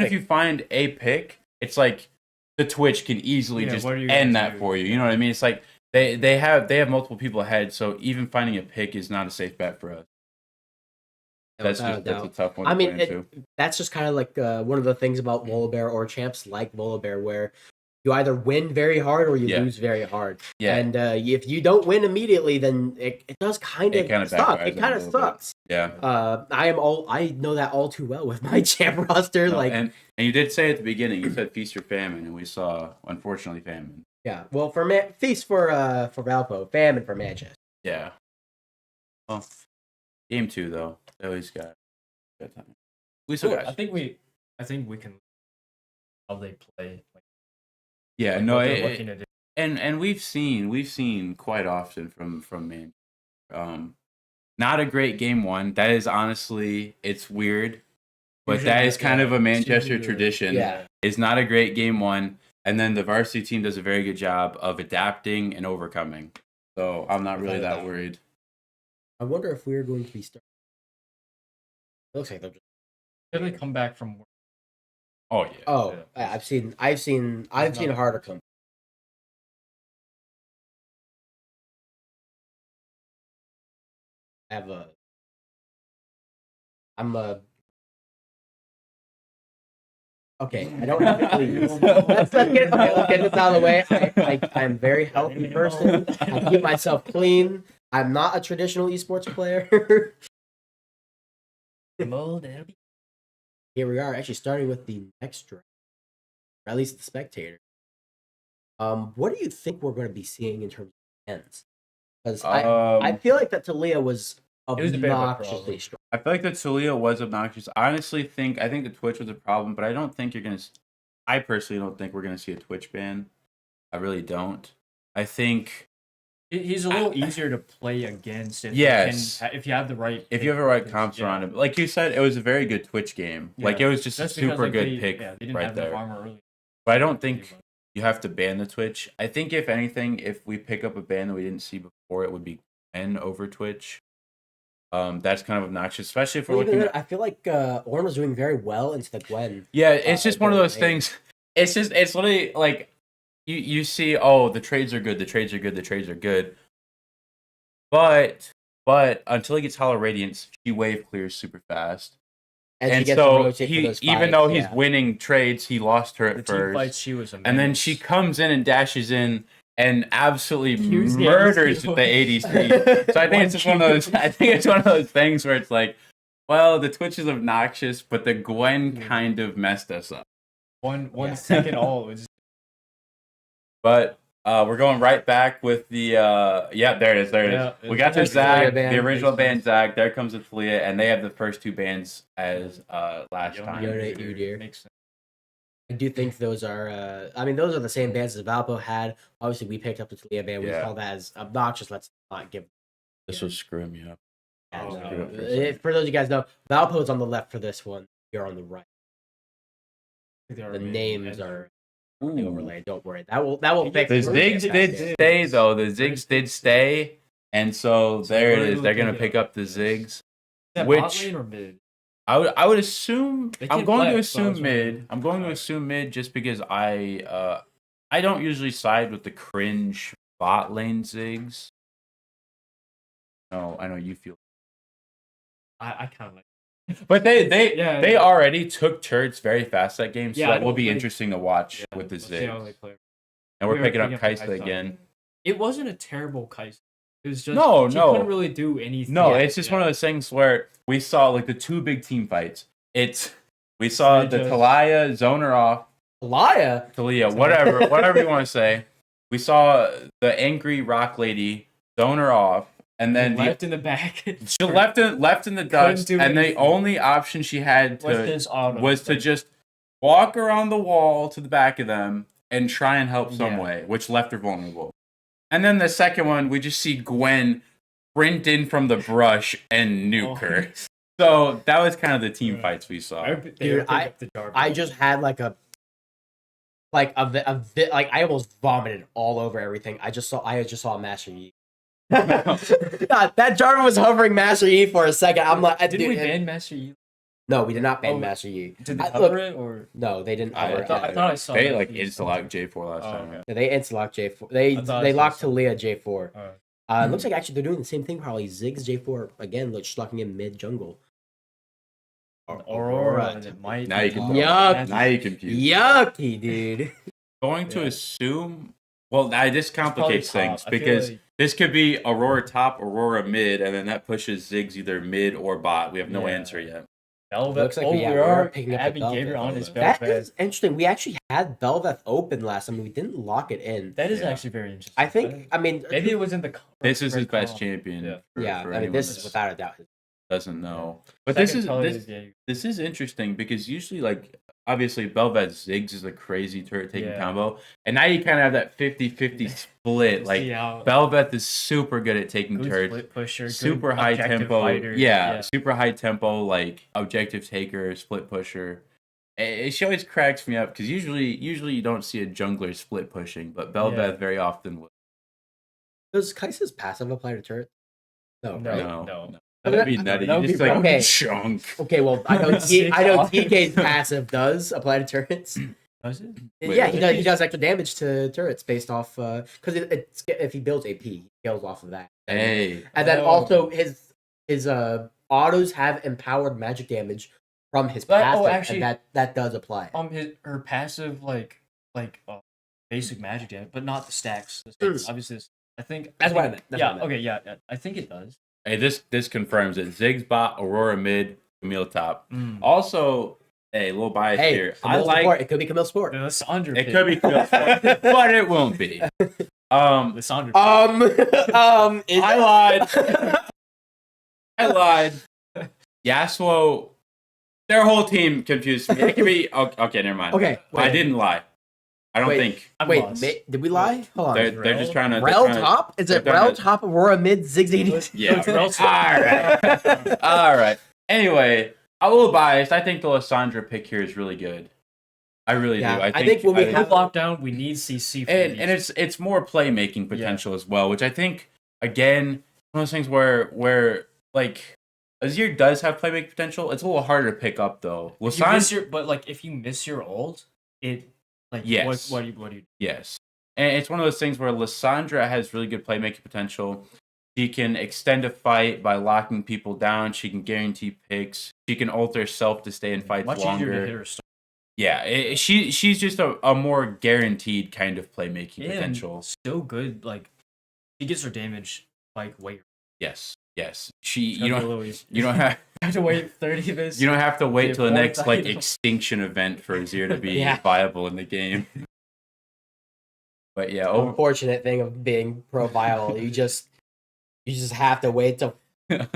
if you find a pick, it's like the Twitch can easily just end that for you. You know what I mean? It's like they have multiple people ahead, so even finding a pick is not a safe bet for us. That's a tough one. I mean, that's just kind of like one of the things about Volibear or champs like Volibear, where you either win very hard or you lose very hard. Yeah. And if you don't win immediately, then it does kind of suck. It kind of sucks. Yeah. I know that all too well with my champ roster. And you did say at the beginning, you said feast or famine, and we saw, unfortunately, famine. Yeah. Well, feast for Valpo, famine for Manchester. Yeah. Well, game 2 though, at least got time. We still got. I think we can how they play. Yeah, no, and we've seen quite often from Man. Not a great game 1. That is honestly, it's weird, but that is kind of a Manchester tradition. Yeah, it's not a great game 1, and then the Varsity team does a very good job of adapting and overcoming. So I'm not really that worried. I wonder if we're going to be starting. It looks like they'll just. Did they come back from work? Oh yeah. Oh, yeah. I've seen harder come. Okay, I don't have to leave. Let's get this out of the way. I'm a very healthy person. I keep myself clean. I'm not a traditional esports player. Here we are, actually starting with the next draft, or at least the spectator. What do you think we're going to be seeing in terms of ends? Because I feel like that Talia was obnoxiously strong. I feel like that Talia was obnoxious. I think the Twitch was a problem, but I don't think you're gonna. I personally don't think we're gonna see a Twitch ban. I really don't. I think he's a little easier to play against. If you have the right. If you have the right comps around him, like you said, it was a very good Twitch game. Yeah. Like it was just a super good pick right there. But I don't think you have to ban the Twitch. I think if anything, if we pick up a ban that we didn't see before, it would be Gwen over Twitch. That's kind of obnoxious, especially if we're looking at... I feel like Orn was doing very well into the Gwen. Yeah, it's just one of those things. It's literally like you see, the trades are good, the trades are good. But but until he gets Hollow Radiance, she wave clears super fast. And she And gets to so rotate for those even fights, though he's yeah. winning trades, he lost her The at team first. fights, she was amazing. And then she comes in and dashes in and absolutely Use the murders ADC. the ADC. So I think it's just one of those. I think it's one of those things where it's like, well, the Twitch is obnoxious, but the Gwen kind of messed us up. One second all was. But we're going right back with the there it is. We got the There's Zag, Talia the ban. original band Zag. There comes the Talia, and they have the first 2 bands as last time. Yone, Udyr. Makes sense. I do think those are. I mean, those are the same bands as Valpo had. Obviously, we picked up the Talia band. We Yeah. call that as obnoxious. Let's not give. This was screwing me up. Yeah, Oh, no. screw it for a second. For those of you guys know, Valpo's on the left for this one. You're on the right. They are The amazing. names And are Ooh. overlaid. Don't worry. That will fix The it. Ziggs did stay though. The Ziggs did stay, and so there it is. They're gonna pick up the Ziggs. Is that Which- bot lane or mid? I would assume. They I'm can going to flex, so I assume was mid. wondering. I'm going to assume mid just because I don't usually side with the cringe bot lane Ziggs. No, I know you feel. I kind of like. But they Yeah. already took turrets very fast that game, so Yeah, I that will don't be think- interesting to watch Yeah, with the let's see how they Ziggs. play. And we're We are picking up picking up Kaisa Kaisa. again. It wasn't a terrible Kaisa. It was just No, she no. couldn't really do anything. No, Yeah, it's just one of those things where we saw like the 2 big team fights. We saw They the just- Talia zoner off, Talia. whatever you want to say. We saw the angry rock lady zoner off, and then left in the back. she left in the dust, do and the anything. only option she had With to his auto, was to like, just walk around the wall to the back of them and try and help some Yeah. way, which left her vulnerable. And then the second one, we just see Gwen sprint in from the brush and nuke her. So that was kind of the team fights we saw. Dude, I just had like a like I almost vomited all over everything. I just saw Master Yi. God, that Jarvan was hovering Master Yi for a second. I'm like, Did dude, we ban Master Yi? No, we did not ban Oh, Master Yi. Did they Look, cover it or? no, they didn't. I cover it. thought I saw they that. like insta-locked J4 last Oh, time. okay. Yeah, they insta-locked J4. I thought I They saw locked something. Talia J4. Alright. It looks like actually they're doing the same thing probably. Ziggs J4 again, just locking in mid jungle. Aurora, and it might. Now you can tell. Yuck. Now you confused. Yucky, dude. Going to Yeah. assume. Well, this Probably complicates top. things I feel because like- this could be Aurora top, Aurora mid, and then that pushes Ziggs either mid or bot. We have no Yeah. answer yet. Velvet. Looks like oh, we we are are picking up Abby the Gabriel Velvet. on his That Velvet. is interesting. We actually had Belveth open last time. We didn't lock it in. That is Yeah. actually very interesting. I think. I mean, maybe it was in the. This is his correct best call. champion. Yeah. for yeah. I mean, anyone this is that without a doubt. doesn't know. But Second this is Talia this, Jaeger. this is interesting because usually, like, obviously, Belvet Ziggs is a crazy turret taking Yeah. combo, and now you kind of have that 50-50 split. Like, See how Belveth is super good at taking good turrets. split pusher, good Super high objective tempo, fighter. yeah, super high tempo, like objective taker, split pusher. She always cracks me up because usually you don't see a jungler split pushing, but Belveth Yeah. very often will. Does Kaisa's passive apply to turret? No. No. right? No. That'd be nutty. That would Just be like okay. chunk. Okay, well, I know Six I know off. TK's passive does apply to turrets. Was it? Wait, Yeah, what? he does extra damage to turrets based off because it's if he builds AP, he scales off of that. Hey, And then Oh. also his autos have empowered magic damage from his But- passive, actually- and that does apply. Her passive basic magic damage, but not the stacks. Obviously, I think That's what I meant. That's yeah. what I meant. Okay. Yeah. I think it does. hey, this confirms it. Ziggs bot, Aurora mid, Camille top. Mm. Also, hey, a little bias Hey, here. I Camille like Sport. It could be Camille Sport. The Lissandra. it could be Camille, but it won't be. Lissandra. I lied. I lied. Yasuo, their whole team confused me. It could be okay. Never mind. Okay, I wait. didn't lie. I don't Wait. think I'm Wait, lost. did we lie? Hold on. they're just trying to. Rel top? Is it they're Rel trying to- top, Aurora mid, Ziggs 80? Yeah. It's Rel top. All right. All right. Anyway, I'm a little biased. I think the Lissandra pick here is really good. I really Yeah, do. I think when we With have- lockdown, we need CC. For and these. it's more playmaking potential as well, which I think again one of those things where like Azir does have playmaking potential. It's a little harder to pick up though. If you miss Lissandra, your, but like if you miss your ult, it like Yes. What do you? yes, and it's one of those things where Lissandra has really good playmaking potential. She can extend a fight by locking people down. She can guarantee picks. She can ult herself to stay in fights Much longer. easier to hit her stun. Yeah, she's just a more guaranteed kind of playmaking potential. Still good. Like she gets her damage like way. Yes. You don't have to wait 30 minutes. You don't have to wait till the next like extinction event for Azir to be viable in the game. But yeah, unfortunate thing of being pro viable, you just have to wait till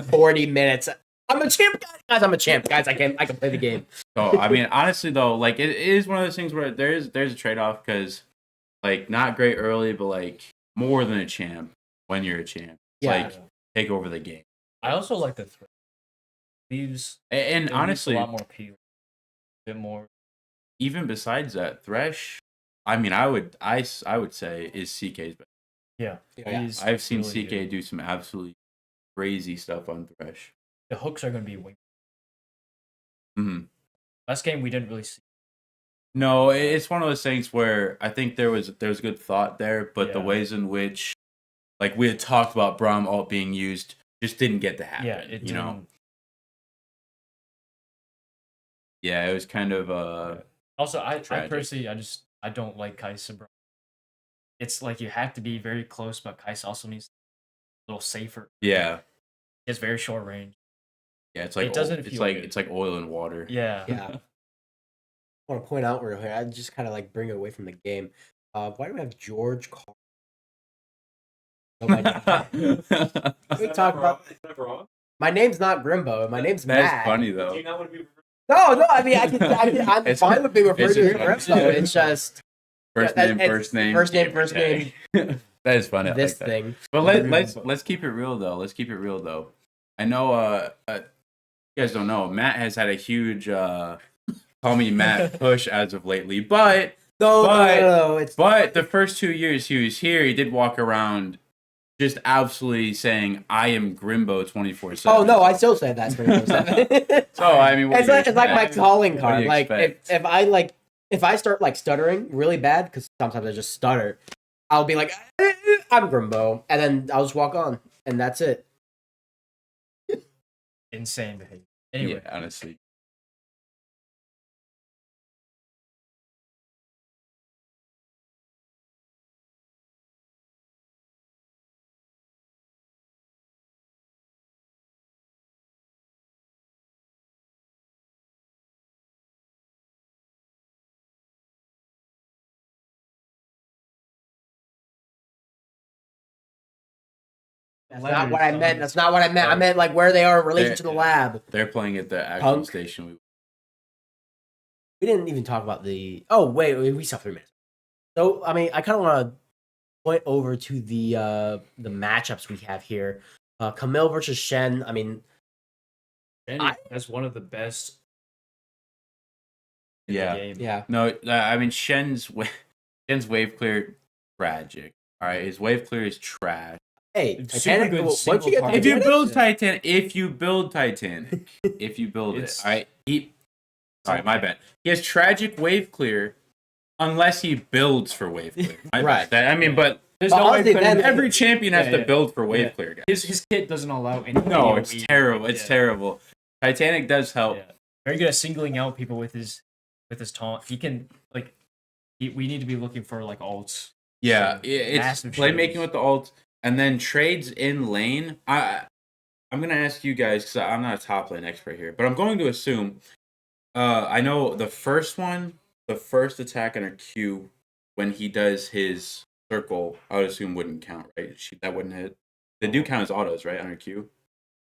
40 minutes. I'm a champ, guys. I'm a champ, guys. I can play the game. So I mean, honestly though, like it is one of those things where there's a trade off because like not great early, but like more than a champ when you're a champ. Like take over the game. I also like the threat. Leaves and honestly a lot more appeal. A bit more. Even besides that, Thresh, I mean, I would say is CK's best. Yeah. I've seen really CK good. do some absolutely crazy stuff on Thresh. The hooks are going to be way. Mm-hmm. Last game we didn't really see. No, it's one of those things where I think there was good thought there, but the ways in which, like we had talked about Braum ult being used, just didn't get to happen. Yeah, it didn't. Yeah, it was kind of Also, I personally, I don't like Kai'Sa, bro. It's like you have to be very close, but Kai'Sa also needs a little safer. Yeah. It's very short range. Yeah, it's like it's like oil and water. Yeah. I want to point out real here. I just kind of like bring it away from the game. Why do we have George Carl? We talk about. My name's not Grimbo. My name's Matt. That's funny though. Do you not want to be? No. I mean, I'm fine with being referred to as Grimbo. It's just first name. That is funny. This like thing. But let's keep it real though. I know you guys don't know, Matt has had a huge call me Matt push as of lately, but the first 2 years he was here, he did walk around just absolutely saying I am Grimbo 24/7. Oh no, I still say that 24/7. So I mean, it's like my calling card. Like if I start like stuttering really bad, because sometimes I just stutter, I'll be like I'm Grimbo, and then I'll just walk on, and that's it. Insane behavior. Anyway, yeah, honestly. That's not what I meant. I meant like where they are in relation to the lab. They're playing at the actual station. We didn't even talk about the. Oh wait, we saw 3 minutes. So I mean, I kind of want to point over to the matchups we have here. Camille versus Shen. I mean, that's one of the best. In the game. Yeah. No, I mean Shen's wave clear tragic. All right, his wave clear is trash. Hey, Titanic, if you build Titanic, if you build it, all right. Sorry, my bad. He has tragic wave clear, unless he builds for wave clear. Right. I mean, but there's no way every champion has to build for wave clear, guys. His kit doesn't allow any. No, it's terrible. It's terrible. Titanic does help. Yeah. Very good at singling out people with his taunt. He can we need to be looking for like ults. Yeah, it's playmaking with the ult, and then trades in lane. I'm gonna ask you guys because I'm not a top lane expert here, but I'm going to assume. I know the first attack on her Q when he does his circle, I would assume wouldn't count, right? That wouldn't hit. They do count as autos, right, on her Q?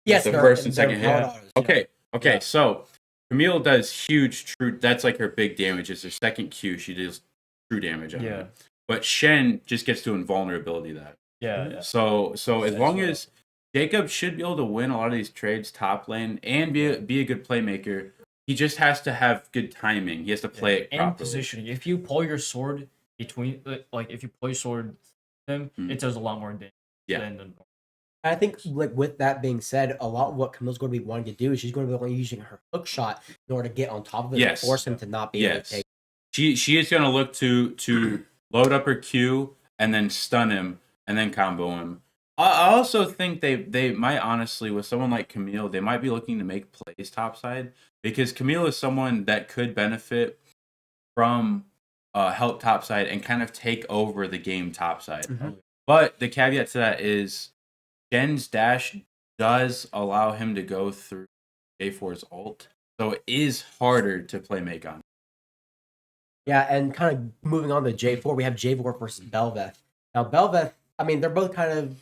Yes, the first and second hit. Autos, okay, yeah. So Camille does huge true. That's like her big damage. It's her second Q. She does true damage on her. But Shen just gets to invulnerability that. Yeah. So as long as Jacob should be able to win a lot of these trades top lane and be a good playmaker, he just has to have good timing. He has to play it properly. And positioning. If you pull your sword between, like if you pull your sword him, it does a lot more damage. Yeah. I think, like with that being said, a lot of what Camille's going to be wanting to do is she's going to be using her hook shot in order to get on top of it and force him to not be able to take. She is going to look to load up her Q and then stun him and then combo him. I also think they might honestly, with someone like Camille, they might be looking to make plays topside because Camille is someone that could benefit from help topside and kind of take over the game topside. Mhm. But the caveat to that is Gen's dash does allow him to go through J4's ult, so it is harder to play make on. Yeah, and kind of moving on to J4, we have J4 versus Belveth. Now, Belveth, I mean, they're both kind of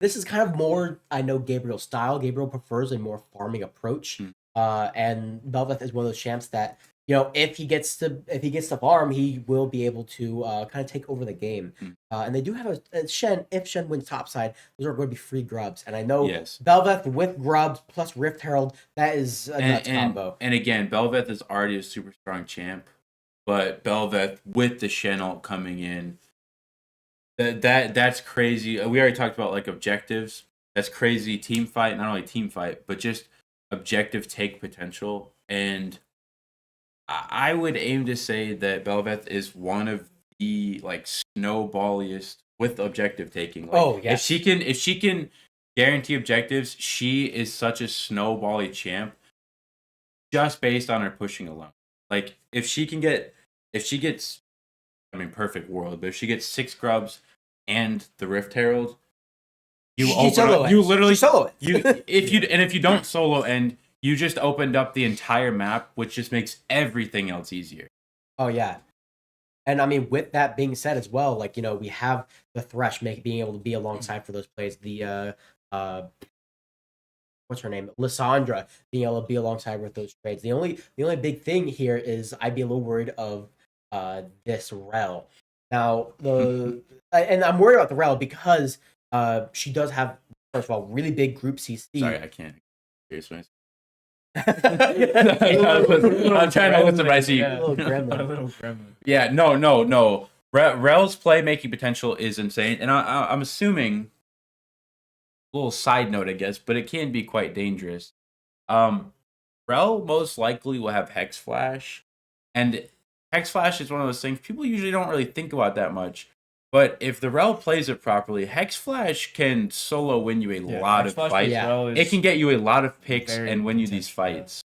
this is kind of more, I know, Gabriel's style. Gabriel prefers a more farming approach, and Belveth is one of those champs that, you know, if he gets to farm, he will be able to kind of take over the game. And they do have a Shen. If Shen wins topside, those are going to be free grubs. And I know Belveth with grubs plus Rift Herald, that is a nuts combo. And again, Belveth is already a super strong champ, but Belveth with the Shen ult coming in, that's crazy. We already talked about like objectives. That's crazy team fight, not only team fight, but just objective take potential. And I would aim to say that Belveth is one of the like snowballiest with objective taking. Like, if she can guarantee objectives, she is such a snowbally champ just based on her pushing alone. Like if she gets, I mean, perfect world, but if she gets 6 grubs and the Rift Herald, you literally solo it. if you don't solo end, you just opened up the entire map, which just makes everything else easier. Oh yeah. And I mean, with that being said as well, like, you know, we have the Thresh being able to be alongside for those plays. The what's her name? Lissandra being able to be alongside with those trades. The only big thing here is I'd be a little worried of this Rel. Now and I'm worried about the Rel because she does have, first of all, really big group CC. Sorry, I can't. Seriously. I'm trying to listen, but I see a little gremlin. Yeah, no. Rel's playmaking potential is insane, and I'm assuming, a little side note, I guess, but it can be quite dangerous. Rel most likely will have Hex Flash, and Hex Flash is one of those things people usually don't really think about that much. But if the Rel plays it properly, Hex Flash can solo win you a lot of fights. It can get you a lot of picks and win you these fights.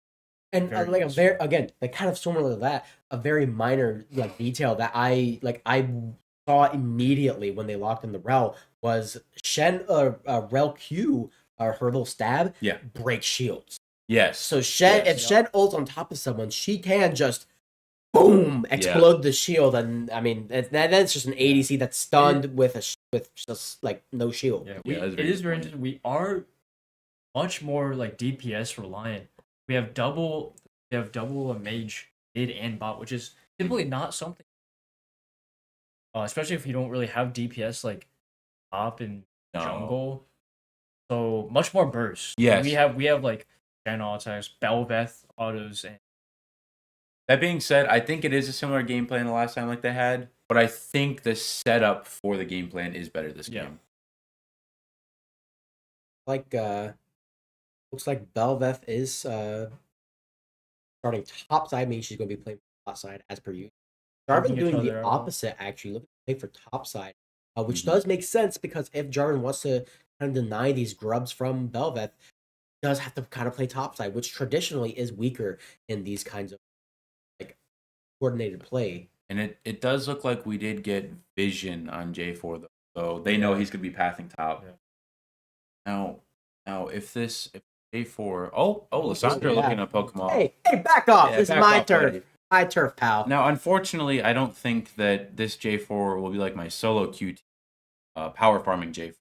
And like again, like kind of similar to that, a very minor like detail that I saw immediately when they locked in the Rel was Shen Rel Q, her little stab, breaks shields. Yes. So Shen, if Shen ults on top of someone, she can just boom explode the shield, and I mean that's just an ADC that's stunned with just like no shield. It is very interesting. We are much more like DPS reliant. We have double a mage mid and bot, which is simply not something. Especially if you don't really have DPS like top and jungle, so much more burst. Yes, we have like Gen attacks, Belveth autos, and that being said, I think it is a similar game plan the last time like they had, but I think the setup for the game plan is better this game. Like looks like Belveth is starting top side, means she's going to be playing top side as per usual. Jarvan doing the opposite, actually, looking to play for top side, which does make sense because if Jarvan wants to kind of deny these grubs from Belveth, he does have to kind of play top side, which traditionally is weaker in these kinds of like coordinated play. And it does look like we did get vision on J4 though, so they know he's going to be pathing top. Now if J4, Lissandra looking at Pokemon. Hey, back off! This is my turf. Buddy. My turf, pal. Now, unfortunately, I don't think that this J4 will be like my solo QT, power farming J4.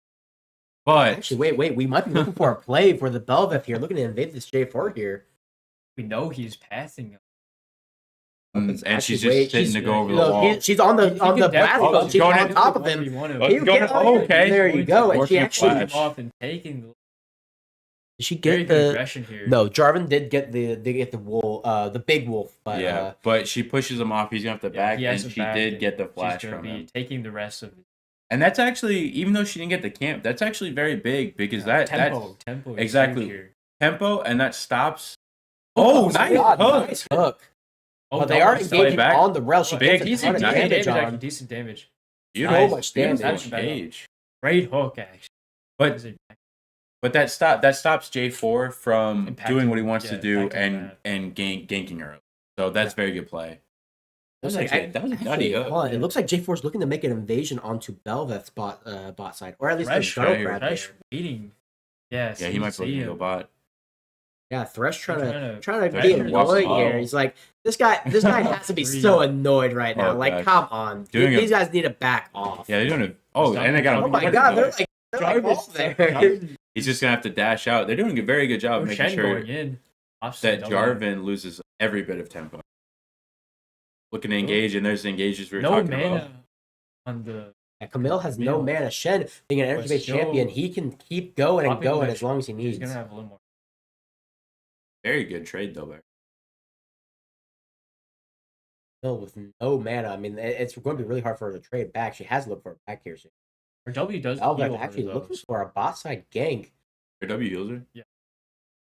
But actually, wait, we might be looking for a play for the Belveth here. Looking to invade this J4 here. We know he's passing. And she's just sitting to go over the wall. She's on the blast. She's on top of him. Okay, there you go. And she actually off and taking the. Did she get the aggression here? No, Jarvan did get the wolf, the big wolf. But but she pushes him off. He's gonna have to back, and she did get the flash from him. Taking the rest of it. And that's actually, even though she didn't get the camp, that's actually very big because tempo exactly tempo, and that stops. Nice hook. Oh, they are engaging on the Rel. She gets decent damage. Decent damage. So much damage. Great hook, actually. But that stops J4 from doing what he wants to do impacting and ganking early. So that's very good play. That was a nutty hook. Hold on, it looks like J4 is looking to make an invasion onto Belveth's bot side, or at least Thresh waiting. Yeah, he might be go bot. Yeah, Thresh trying to Thresh get annoyed here. He's like, this guy has to be so annoyed right now. Like, come on, these guys need to back off. Yeah, they're doing it. Oh, and they got. Oh my god, they're like all there. He's just gonna have to dash out. They're doing a very good job of making sure that Jarvan loses every bit of tempo. Looking to engage, and there's the engages we were talking about. On the Camille has no mana. Shen, being an energy-based champion, he can keep going and going as long as he needs. He's gonna have a little more. Very good trade though, there. Still with no mana, I mean, it's going to be really hard for her to trade back. She has looked for it back here soon. Her W does. Belveth actually looking for a bot side gank. Her W heals her. Yeah.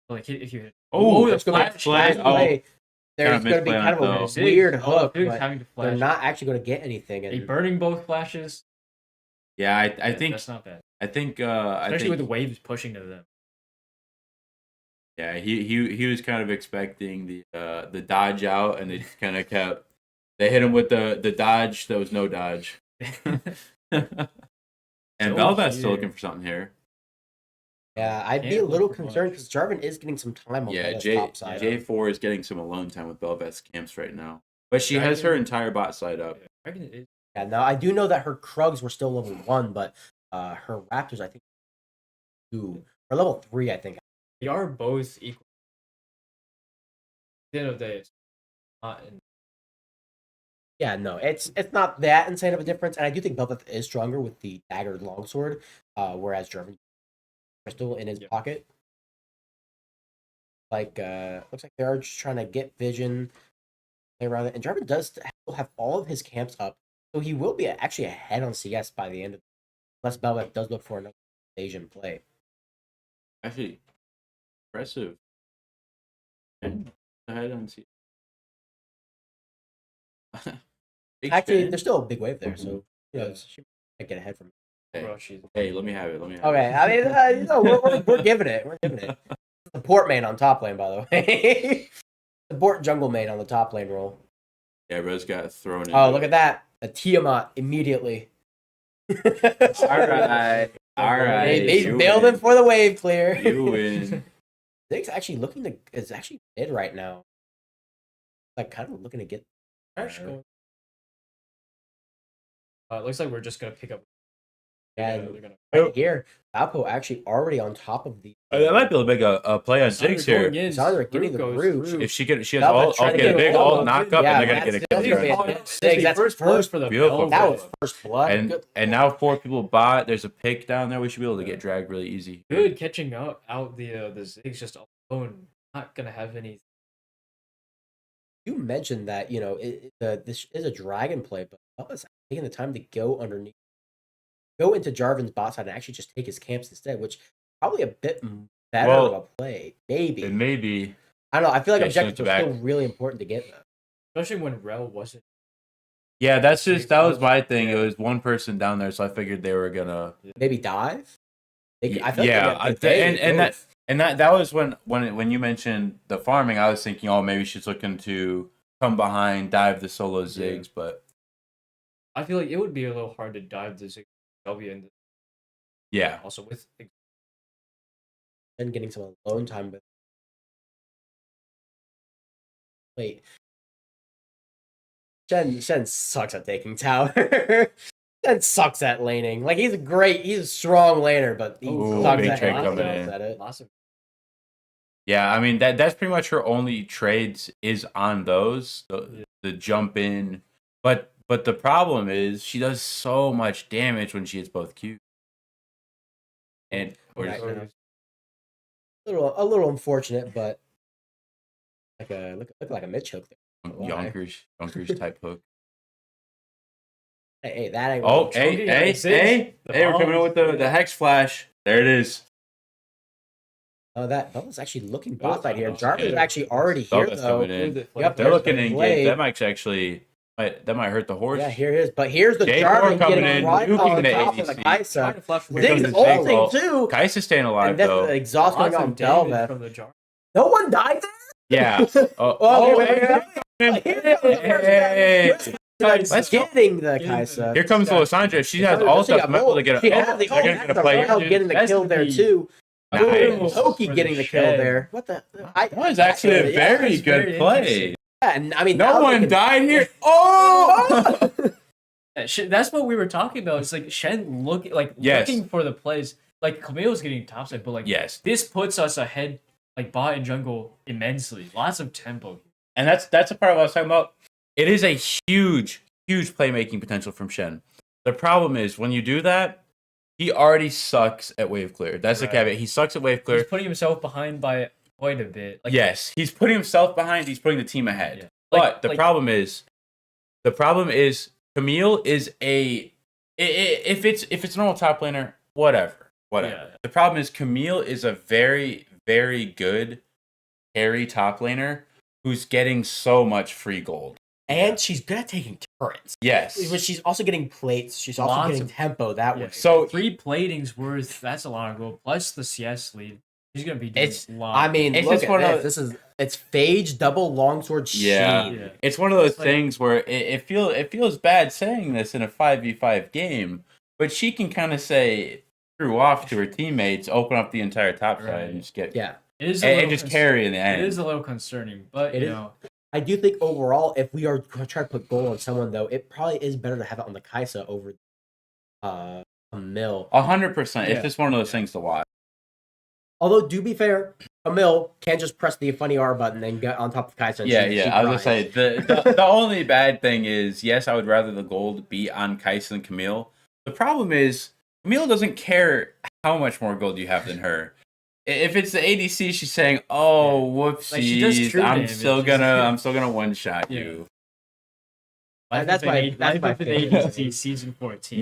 Like if you hit. That's going to be flash play. There's going to be kind of a weird hook, but they're not actually going to get anything. They burning both flashes. Yeah, I think that's not bad. I think especially with the waves pushing to them. Yeah, he was kind of expecting the dodge out, and they just kind of kept. They hit him with the dodge. There was no dodge. And Belveth's still looking for something here. Yeah, I'd be a little concerned because Jarvan is getting some time on the top side. J4 is getting some alone time with Belveth's camps right now. But she has her entire bot side up. Yeah, now I do know that her Krugs were still level 1, but her Raptors, I think, 2. Or level 3, I think. They are both equal. At the end of the day, it's not in. Yeah, no, it's not that insane of a difference, and I do think Belveth is stronger with the dagger longsword, whereas Jarvan crystal in his pocket. Like, looks like they're just trying to get vision, play around it, and Jarvan does have all of his camps up, so he will be actually ahead on CS by the end of, unless Belveth does look for another Asian play. Actually, impressive. Ahead on CS. Actually, there's still a big wave there, so she might get ahead from. Hey, let me have it. Okay, I mean, we're giving it. We're giving it. Support main on top lane, by the way. Support jungle main on the top lane role. Yeah, Rose got thrown in. Oh, look at that. A Tiamat immediately. All right. They bailed him for the wave clear. You win. Zig's actually is actually mid right now. Like, kind of looking to get. It looks like we're just gonna pick up. Yeah, right here, Valpo actually already on top of the. That might be a big play on Ziggs here. Sandra getting the root. If she has all get a big all knock up, and they're gonna get a kill. That's first for the beautiful. That was first blood. And now 4 people bot. There's a pick down there. We should be able to get dragged really easy. Good catching out the Ziggs just alone. Not gonna have any. You mentioned that this is a dragon play, but Belveth's taking the time to go underneath. Go into Jarvan's bot side and actually just take his camps instead, which probably a bit better of a play. Maybe. It may be. I don't know. I feel like objectives are still really important to get, though. Especially when Rel wasn't. Yeah, that was my thing. It was one person down there, so I figured they were gonna maybe dive. That was when you mentioned the farming. I was thinking, oh, maybe she's looking to come behind, dive the solo Ziggs, but I feel like it would be a little hard to dive the Ziggs. And also with and getting some alone time with. Wait, Shen sucks at taking tower. Shen sucks at laning. Like he's a strong laner, but he sucks at it. Yeah, I mean that's pretty much her only trades is on those the jump in, but the problem is she does so much damage when she hits both Qs. And a little unfortunate, but look like a mid choke there. Yonkers type hook. Hey, that ain't. Oh, hey! We're coming in with the hex flash. There it is. Oh, that was actually looking bot side here. Jarvan's actually already here though. Yep, they're looking in. That might actually. That might hurt the horse. Yeah, here it is. But here's the J4 Jarvan coming getting in, right nuking on the top of the ADC. Kaisa. Here Ziggs comes the ulting Ziggs. too. Kaisa's staying alive, And that's though. the exhaust going Lots on of damage Belveth. from the jar. No one died there? Yeah. Oh, Here comes Let's getting the Kaisa. Here comes Lysandra. She has ult up middle to get She it. has the ult. They're gonna play That's getting the kill there too. Nice. Toki getting the kill there. What the? That was actually a very good play. Yeah, and I mean, No one died here. Oh! That's what we were talking about. It's like Shen looking for the plays. Like Camille's getting topside, but like this puts us ahead, like bot and jungle immensely. Lots of tempo. And that's the part I was talking about. It is a huge playmaking potential from Shen. The problem is when you do that, he already sucks at wave clear. That's the caveat. He sucks at wave clear. He's putting himself behind by quite a bit. Like, yes, he's putting himself behind. He's putting the team ahead. Yeah. But the problem is Camille is if it's a normal top laner, whatever. Yeah. The problem is Camille is a very, very good carry top laner who's getting so much free gold. And she's good at taking turrets. Yes. But she's also getting plates. She's also getting tempo that way. So 3 platings worth, that's a lot of gold. Plus the CS lead. He's going to be doing a lot. I mean, it's look just at one of this. It's Phage double longsword Sheen. It's one of those things where it feels bad saying this in a 5v5 game, but she can kind of say screw off to her teammates, open up the entire top side, and just get it is and just carry in the end. It is a little concerning, but you know. I do think overall, if we are going to try to put gold on someone, though, it probably is better to have it on the Kaisa over a Mill. 100%. It's just one of those things to watch. Although, to be fair, a Mill can't just press the funny R button and get on top of Kaisa. Yeah. I was going to say, the only bad thing is, yes, I would rather the gold be on Kaisa than Camille. The problem is, Camille doesn't care how much more gold you have than her. If it's the ADC, she's saying, "Oh, whoopsies! Like I'm still gonna one shot you." That's my favorite. ADC season 14.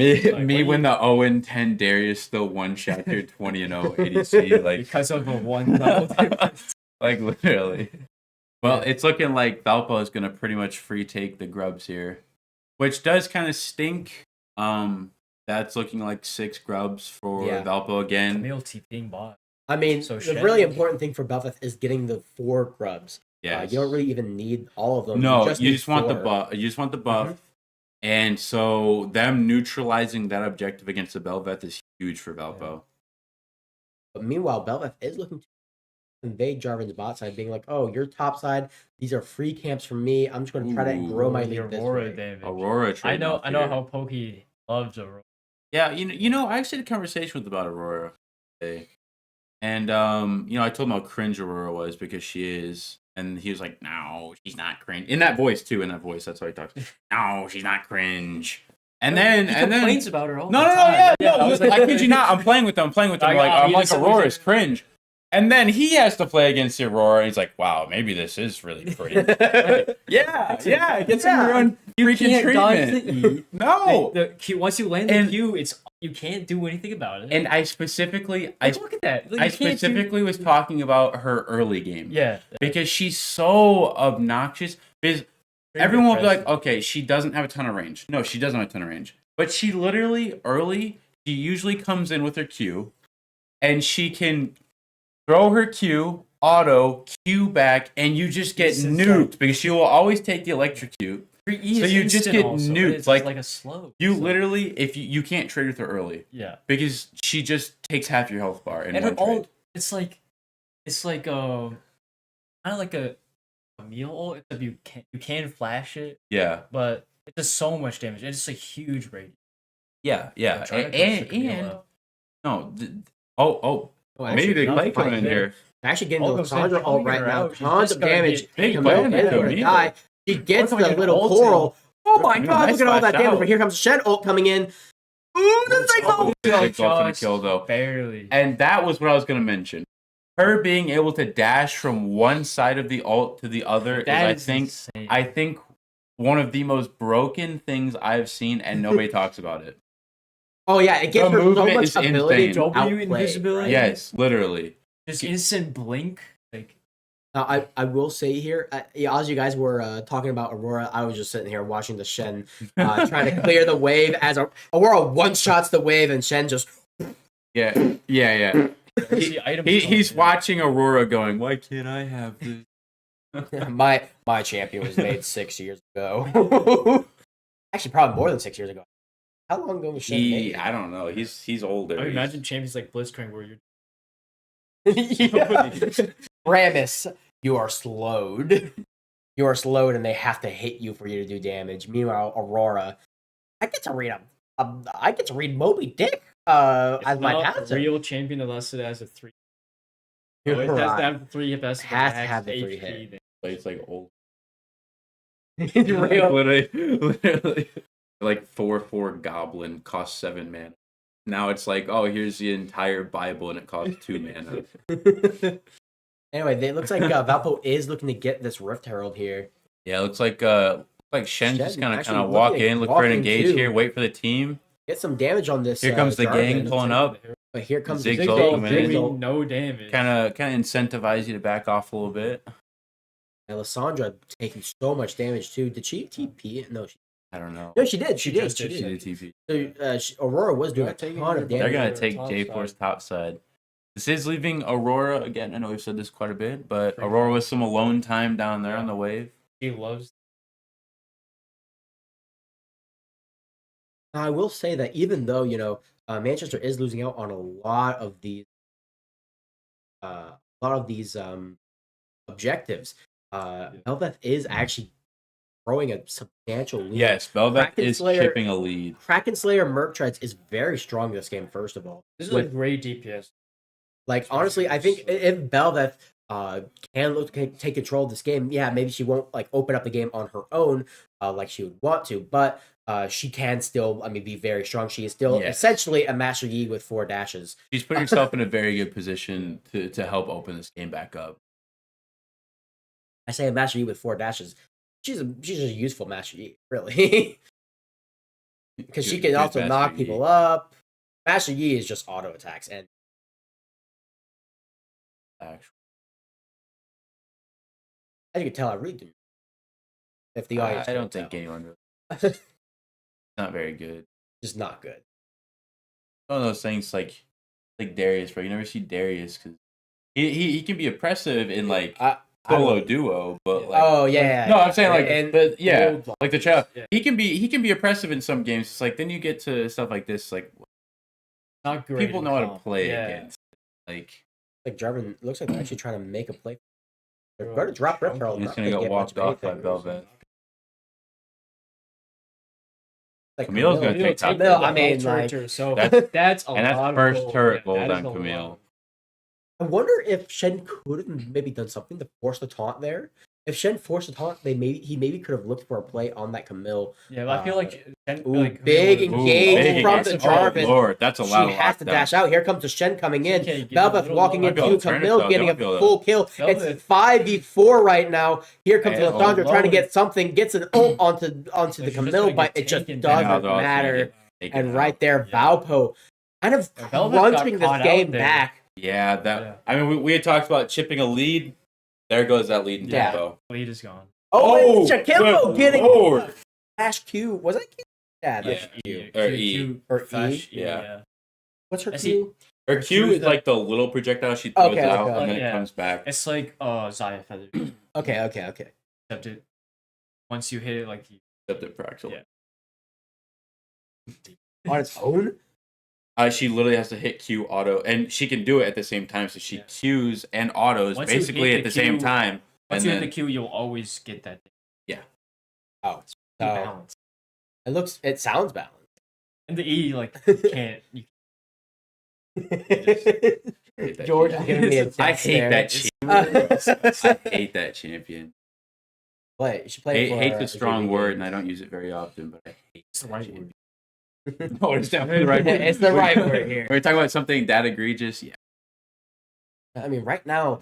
Me when the 0-10 Darius still one shot your 20-0 ADC, like because of a one level difference. Like literally. Well, it's looking like Valpo is gonna pretty much free take the grubs here, which does kind of stink. That's looking like 6 grubs for Valpo again. Camille TPing bot. I mean, the really important thing for Belveth is getting the 4 grubs. Yeah, you don't really even need all of them. No, you just want the buff. You just want the buff, and so them neutralizing that objective against the Belveth is huge for Valpo. Yeah. But meanwhile, Belveth is looking to invade Jarvan's bot side, being like, "Oh, your top side. These are free camps for me. I'm just going to try to grow my lead this way." Aurora. I know how Pokey loves Aurora. Yeah, you know, I actually had a conversation with about Aurora today. And, I told him how cringe Aurora was because she is. And he was like, no, she's not cringe. In that voice, too. That's how he talks. No, she's not cringe. And then... He complains about her all the time. No. I kid you not. I'm playing with them. I'm like, Aurora's cringe. And then he has to play against Aurora, and he's like, wow, maybe this is really cringe. Yeah, get some your own freaking treatment. No. Once you land the Q, you can't do anything about it. And I specifically... look at that. I specifically was talking about her early game. Yeah. Because she's so obnoxious. Because everyone will be like, okay, she doesn't have a ton of range. No, she doesn't have a ton of range. But she literally, early, she usually comes in with her Q, and she can throw her Q, auto, Q back, and you just get nuked because she will always take the electric Q. So you just get nuked. It's like a slow. You literally, if you can't trade with her early. Yeah. Because she just takes half your health bar in one her trade. It's like kind of like a meal ult, except you can flash it. Yeah. But it does so much damage. It's a huge radius. Yeah. Maybe they play coming in here. Actually getting the Sandra ult right now. Tons of damage. Die. She gets the little coral. Oh my god, look at all that damage. But here comes Shen ult coming in. Ooh, that's like kill though. Barely. And that was what I was going to mention. Her being able to dash from one side of the ult to the other is, I think, one of the most broken things I've seen, and nobody talks about it. Oh yeah, it gives her so much ability to W invisibility. Yes, literally. Just instant blink. Like I will say here, yeah, as you guys were talking about Aurora, I was just sitting here watching the Shen trying to clear the wave as Aurora one-shots the wave and Shen just... Yeah. He's watching Aurora going, why can't I have this? my champion was made 6 years ago. Actually, probably more than 6 years ago. How long ago was Shen made? I don't know. He's older. I imagine champions like Blitzcrank where you're... Ramus, you are slowed. You are slowed, and they have to hit you for you to do damage. Meanwhile, Aurora, I get to read Moby Dick as my passive. Real champion unless it has a 3. So it has to have the 3 hit best. Has to have the 3 hit. It's like old. Real. Literally, like 4/4 goblin costs 7 mana. Now it's like, oh, here's the entire Bible and it costs 2 mana. Anyway, it looks like Valpo is looking to get this Rift Herald here. Yeah, it looks like Shen's just gonna kind of walk in, look for an engage here, wait for the team. Get some damage on this. Here comes the gang pulling up. But here comes Ziggs doing no damage. Kind of incentivize you to back off a little bit. And Lysandra taking so much damage too. Did she TP? No, I don't know. No, she did. She did TP. So Aurora was doing a ton of damage. They're gonna take J4's top side. This is leaving Aurora again. I know we've said this quite a bit, but Aurora with some alone time down there on the wave. He loves. I will say that even though Manchester is losing out on a lot of these objectives, Belveth is actually throwing a substantial lead. Yes, Belveth is chipping a lead. Kraken Slayer Merc Treads is very strong this game. First of all, this is a great DPS. Like, honestly, I think if Belveth can take control of this game, yeah, maybe she won't like open up the game on her own like she would want to, but she can still, be very strong. She is still essentially a Master Yi with 4 dashes. She's putting herself in a very good position to help open this game back up. I say a Master Yi with 4 dashes. She's just a useful Master Yi, really. Because she can also knock people up. Master Yi is just auto attacks and actually, as you can tell, I read them. If the audience, I don't think anyone really. Not very good. Just not good. One of those things like Darius, bro. You never see Darius because he can be oppressive in like solo duo, but like no, I'm saying like like the child. Yeah. He can be oppressive in some games. It's like then you get to stuff like this, like not great. People know how to play against. Like Jarvan looks like they're actually trying to make a play. They're going to drop Rift Herald. He's going to get walked off by Belveth. Like Camille's going to take top. I mean, like, so that's a lot. And that's first turret gold on Camille. I wonder if Shen could have maybe done something to force the taunt there. If Shen forced the taunt, he maybe could have looked for a play on that Camille. Yeah, but I feel like Shen, big engage from the Jarvan. Oh, Lord, that's a lot. She has to dash out. Here comes the Shen coming in. Belveth walking into Camille, getting a full kill. It's 5v4 right now. Here comes Lysandra trying to get something, gets an ult onto the Camille, but it just doesn't matter. And right there, Valpo kind of crunching this game back. Yeah, I mean, we had talked about chipping a lead. There goes that lead in tempo. Lead is gone. Oh, Shakimbo getting Flash Q. Was that Q? Yeah, that's Q. Or E. Or E? Yeah. What's her Q? Her Q is like the little projectile she throws out and then it comes back. It's like Xayah Feather. Okay. Except it, once you hit it, like... Except it fractal. Yeah. On its own? She literally has to hit Q auto, and she can do it at the same time. So she Qs and autos basically at the same time. Once you hit the Q, you'll always get that. Yeah. Oh, so it sounds balanced. And the E, like, can't. George is giving me a I hate that champion. I hate that champion. You should play. Hate's a strong word, and I don't use it very often, but I hate the right word. No, it's definitely the right word. It's the right word here. We're talking about something that egregious. Yeah. I mean, right now,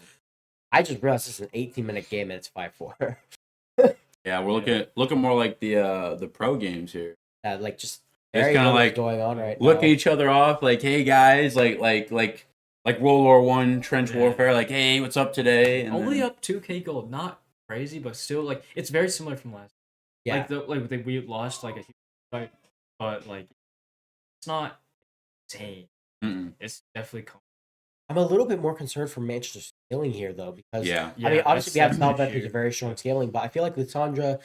I just realized this is an 18-minute game and it's 5-4. Yeah, we're looking more like the pro games here. Yeah, like just kind of like going on right look now. at each other off, like, hey guys, like like World War I, trench Yeah. warfare. Like, hey, what's up today? And Only then, up 2K gold, not crazy, but still like it's very similar from last. Yeah. We lost like a huge fight, but like it's not insane. mm-mm. It's definitely. I'm a little bit more concerned for Manchester scaling here, though, because Yeah. I mean, obviously we have that's Valpo, an who's a issue. very strong scaling, but I feel like Lissandra,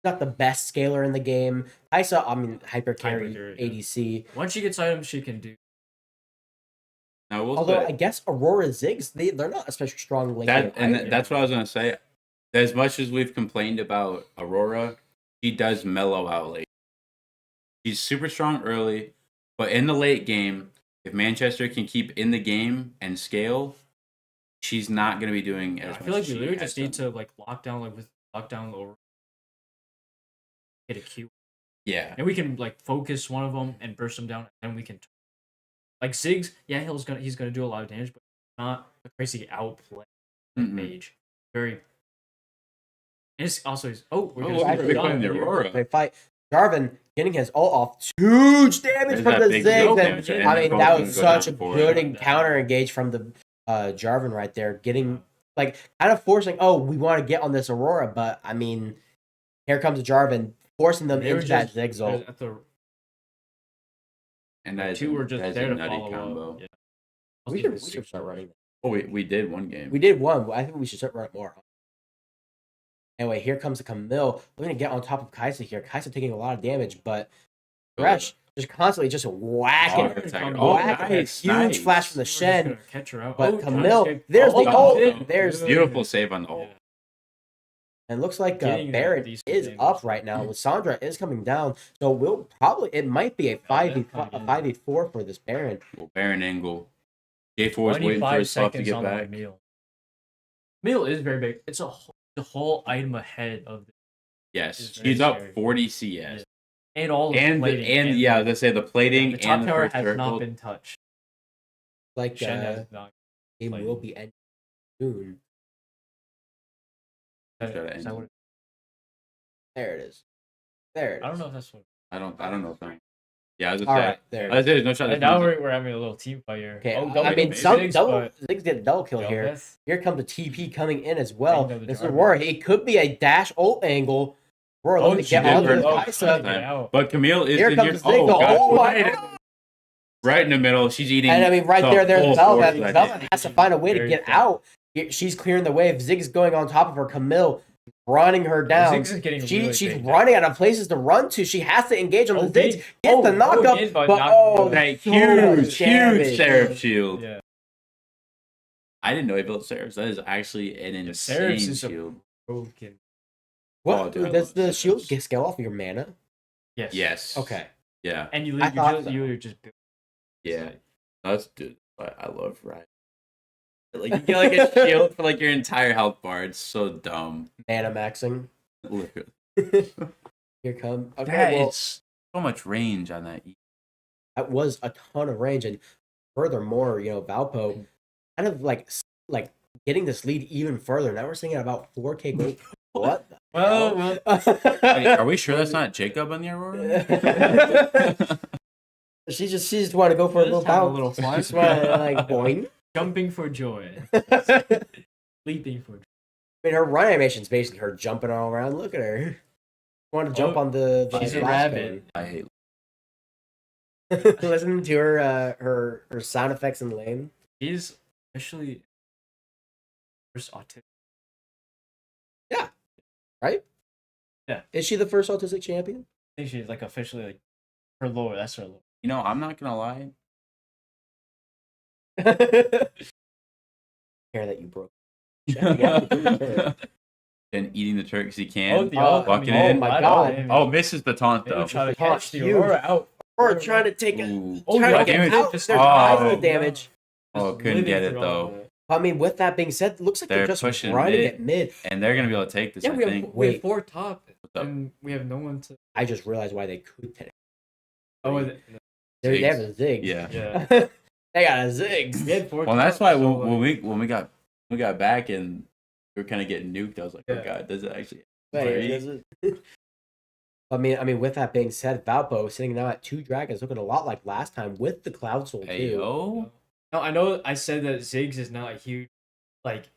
not the best scaler in the game. Kaisa, I mean, hyper carry, Hyper carry, yeah. ADC. Once she gets items, she can do. Now, we'll Although say I guess Aurora Ziggs, they're not especially strong late that, game and either. that's what I was gonna say. As much as we've complained about Aurora, she does mellow out late. She's super strong early, but in the late game, if Manchester can keep in the game and scale, she's not going to be doing as I much. feel like as we she literally has just need done. to like lock down over, hit a Q, Yeah, and we can like focus one of them and burst them down, and we can like Ziggs. Yeah, he's gonna do a lot of damage, but not a crazy outplay like Mm-mm. Mage. Very. And it's also we're Oh, gonna look see at what Big we're One done. the Aurora. They fight. Jarvan getting his ult off. Huge damage There's from that the big Ziggs. damage, And, and I then mean, both that of was them go such a down for good it. encounter engage from the Jarvan right there. Getting, like, kind of forcing, we want to get on this Aurora, but, I mean, here comes Jarvan, forcing them They were into that just Ziggs ult. at the and that two were just is there a to nutty follow combo. up. Yeah. We should start running. Oh, we did one game. We did one. I think we should start running more. Anyway, here comes the Camille. We're going to get on top of Kaisa here. Kaisa taking a lot of damage, but Thresh just constantly just whacking her. Nice, Huge nice. flash from the We're just Shen. gonna catch her out. But trying to Camille, escape. there's the ult. good. There's Good. Beautiful save on the ult. Yeah. And looks like Getting that Baron decent is damage. up right now. Lissandra is coming down. So it might be a 5v4 for this Baron. Well, Baron angle. J4 is waiting for his stuff to get back. Meal is very big. It's the whole item ahead of the Yes, very he's up scary. 40 CS. Yeah. And all the And plating, yeah, let's say the plating the top and the tower first has circle. not been touched. Like Shen has not. it played. will be ending soon. Is that what There it is. There it is. I don't know if that's what. I don't know if I'm. Yeah, I was All gonna say. right, there. I was there's no shot. And now we're having a little team fight here. Okay, Oh, I mean, Ziggs get a double kill here. Zelfeth. Here comes the TP coming in as well. Bang the This is Jarvan. Aurora. It could be a dash ult angle. Aurora looking to she get did onto burn the both Kaisa. Out. But Camille is Here in comes here. the Ziggs. Oh my right, god. right in the middle. She's eating. And I mean, right the there's full Velvet. force, I Velvet think. has to find a way to Very get fun. out. She's clearing the wave. Ziggs going on top of her. Camille running her down. Ziggs is getting really She's big running out of places to run to. She has to engage on the Okay. Ziggs. Get the knockup. did, but but not- That so much huge damage. Seraph shield. Yeah. I didn't know he built Seraphs. That is actually an insane Seraphs is a- shield. Broken. What Oh, dude, I does love the Seraphs. shield scale off your mana? Yes. Yes. Okay. Yeah. And you I thought just so. you just Yeah. That's dude. I love Riot. Like you get like a shield for like your entire health bar. It's so dumb. Mana maxing. Literally. Here come. Okay, Yeah, well, it's so much range on that. that was a ton of range, and furthermore, Valpo kind of like getting this lead even further. Now we're seeing at about 4K gold. What? The Well, hell? Wait, are we sure that's not Jacob on the Aurora? She just wanted to go for a little Just have a bounce. little She fly. just wanted to, like, boing. jumping for joy, I leaping for joy. mean, her run animation is basically her jumping all around. Look at her. Want to jump on the She's a blast rabbit. I hate. cone. Listening to her sound effects in lane. He's officially first autistic. Right? Yeah. Is she the first autistic champion? I think she's like officially like her lore. That's her lore. You know, I'm not gonna lie. Care that you broke. And eating the turks he can. Walking in. Oh my god. Oh, misses the taunt They would though. try to Taunt catch the huge. Aurora out. Or trying to take it. Ooh. Oh, Trying yeah, to get damage. out. Just There's oh. massive damage. Oh, Just couldn't living get it through though. all that. I mean, with that being said, it looks like they're They're just pushing running mid. at mid. And they're gonna be able to take this. Yeah, I we have think. we have Wait. 4 top, up? and we have no one to. I just realized why they could take. Oh, They have a zig. Yeah. yeah. They got a zig. We had 4 Well, that's top, why so, when we got back and we were kind of getting nuked, I was like, oh Yeah. god, does it actually? Wait, does it? I mean, with that being said, Valpo sitting now at 2 dragons, looking a lot like last time with the Cloud Soul Hey too. yo. Now, I know I said that Ziggs is not a huge like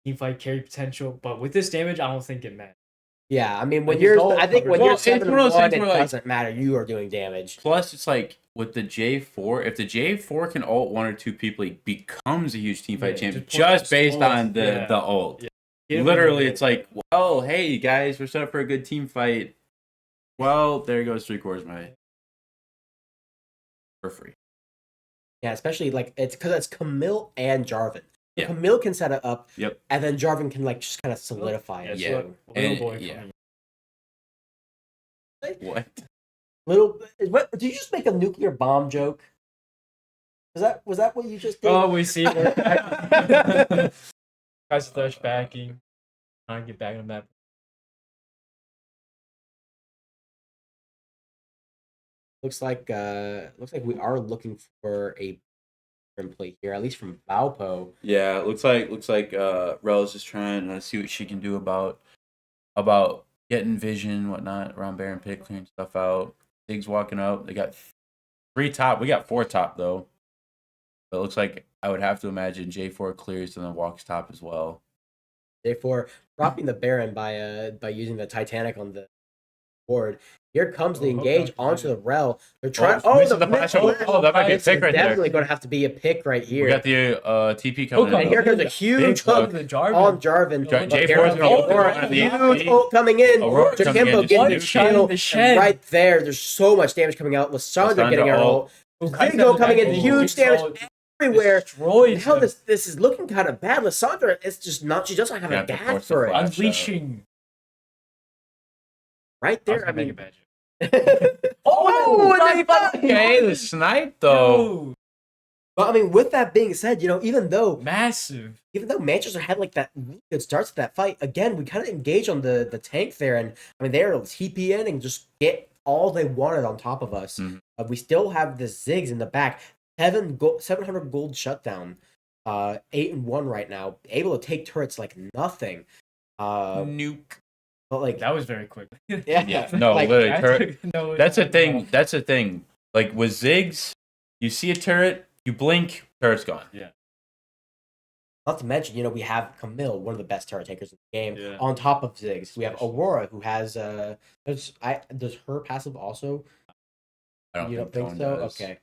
teamfight carry potential, but with this damage, I don't think it matters. Yeah, I mean, Like, I think when Well, you're it's 7 one of those one, things it where, like- doesn't matter. You are doing damage. Plus, it's like with the J4, if the J4 can ult 1 or 2 people, he becomes a huge teamfight champion just based on the ult. Yeah. Literally, it's like, well, hey guys, we're set up for a good team fight. Well, there goes 3/4 my for free. Yeah, especially like it's because it's Camille and Jarvan. Yeah. Camille can set it up. Yep. And then Jarvan can like just kind of solidify it. Yeah. Little boy yeah. coming. What? What did you just make a nuclear bomb joke? Was that what you just did? Oh, we see it. Guys, Thresh backing. Trying to get back on the map. Looks like we are looking for a play here, at least from Valpo. Yeah, it looks like Rel's just trying to see what she can do about getting vision, whatnot, around Baron Pit, clearing stuff out. Diggs walking up. They got 3 top. We got 4 top though. But it looks like I would have to imagine J4 clears and then walks top as well. J4 dropping the Baron by using the Titanic on the board. Here comes the engage onto the Rel. They're trying. The flash. That might be a pick right there. Definitely going to have to be a pick right here. We got the TP coming in. And here comes a huge hook on Jarvan. J4's going to huge ult coming in. Aurora Jakimbo getting the kill right there. There's so much damage coming out. Lissandra getting her ult. Zingo coming in. Huge damage everywhere. How this is looking kind of bad. Lissandra is just not. She doesn't have a gas for it. Unleashing. Right there. I mean. Okay, the snipe though. But I mean, with that being said, even though Manchester had like that really good start to that fight, again, we kind of engage on the tank there, and I mean they're TP in and just get all they wanted on top of us. Mm-hmm. We still have the Ziggs in the back, 700 gold shutdown, 8-1 right now, able to take turrets like nothing. Nuke. But like that was very quick. Yeah. No, like, literally. That's a thing. That's a thing. Like with Ziggs, you see a turret, you blink, turret's gone. Yeah. Not to mention, we have Camille, one of the best turret takers in the game. Yeah. On top of Ziggs, we have Aurora, who has does her passive also? You don't think so? Does. Okay.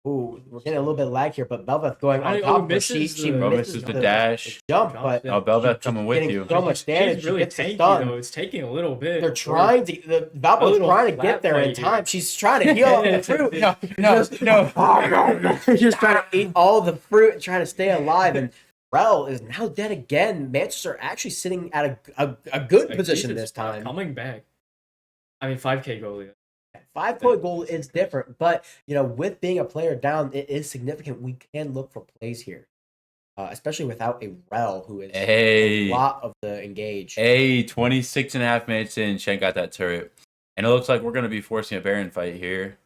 Ooh, we're getting a little bit lag here, but Belveth going on top of her. She misses the dash. The jump, but Belveth coming with you. So much damage. She's really tanky, though. It's taking a little bit. They're trying to. Valpo's trying to get there in time. She's trying to heal all the fruit. No. She's just trying to eat all the fruit and trying to stay alive. And Rel is now dead again. Manchester actually sitting at a good position this time. Coming back. I mean, 5K goalie. 5-point goal is different, but with being a player down, it is significant. We can look for plays here, especially without a Rel who is a lot of the engage. 26.5 minutes in, Shen got that turret, and it looks like we're going to be forcing a Baron fight here.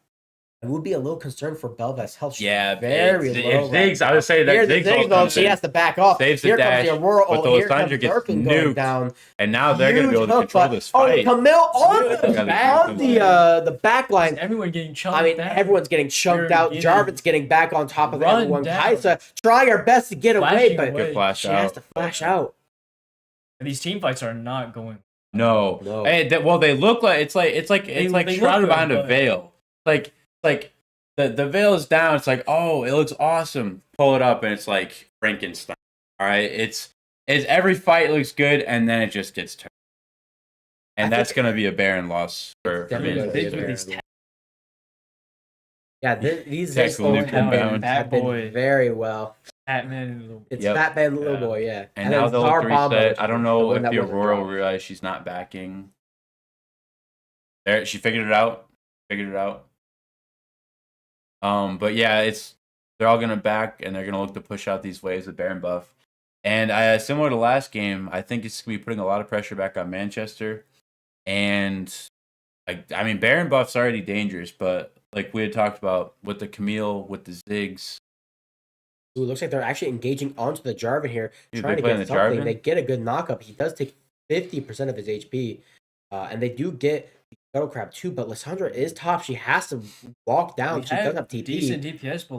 I would be a little concerned for Belveth's health. She's very low. Ziggs, I would say that Ziggs she has to back off. Saves here the dash, comes the Aurora. but the Lissandra gets nuked down. And now they're going to be able to control this fight. Camille on the back line. Everyone getting chunked down. Everyone's getting chunked out. Jarvan's getting back on top of everyone. Kaisa trying her best to get away, but she has to flash out. And these team fights are not going. No. Hey, they look like it's like shrouded behind a veil. Like the veil is down. It's like, oh, it looks awesome. Pull it up, and it's like Frankenstein. All right, it's every fight looks good, and then it just gets turned. And that's gonna be a Baron loss for me. Yeah, these have been very well. Batman, it's Batman Little Boy, yeah. And now they'll look to reset. I don't know if the Aurora will realize she's not backing. There, she figured it out. But yeah, they're all gonna back, and they're gonna look to push out these waves with Baron buff. And similar to last game, I think it's gonna be putting a lot of pressure back on Manchester. And I mean, Baron buff's already dangerous, but like we had talked about with the Camille, with the Ziggs. Ooh, looks like they're actually engaging onto the Jarvan here, trying to get something. They get a good knockup. He does take 50% of his HP, and they do get Scuttle Crab too. But Lissandra is top. She has to walk down. She does have TP. Decent DPS, but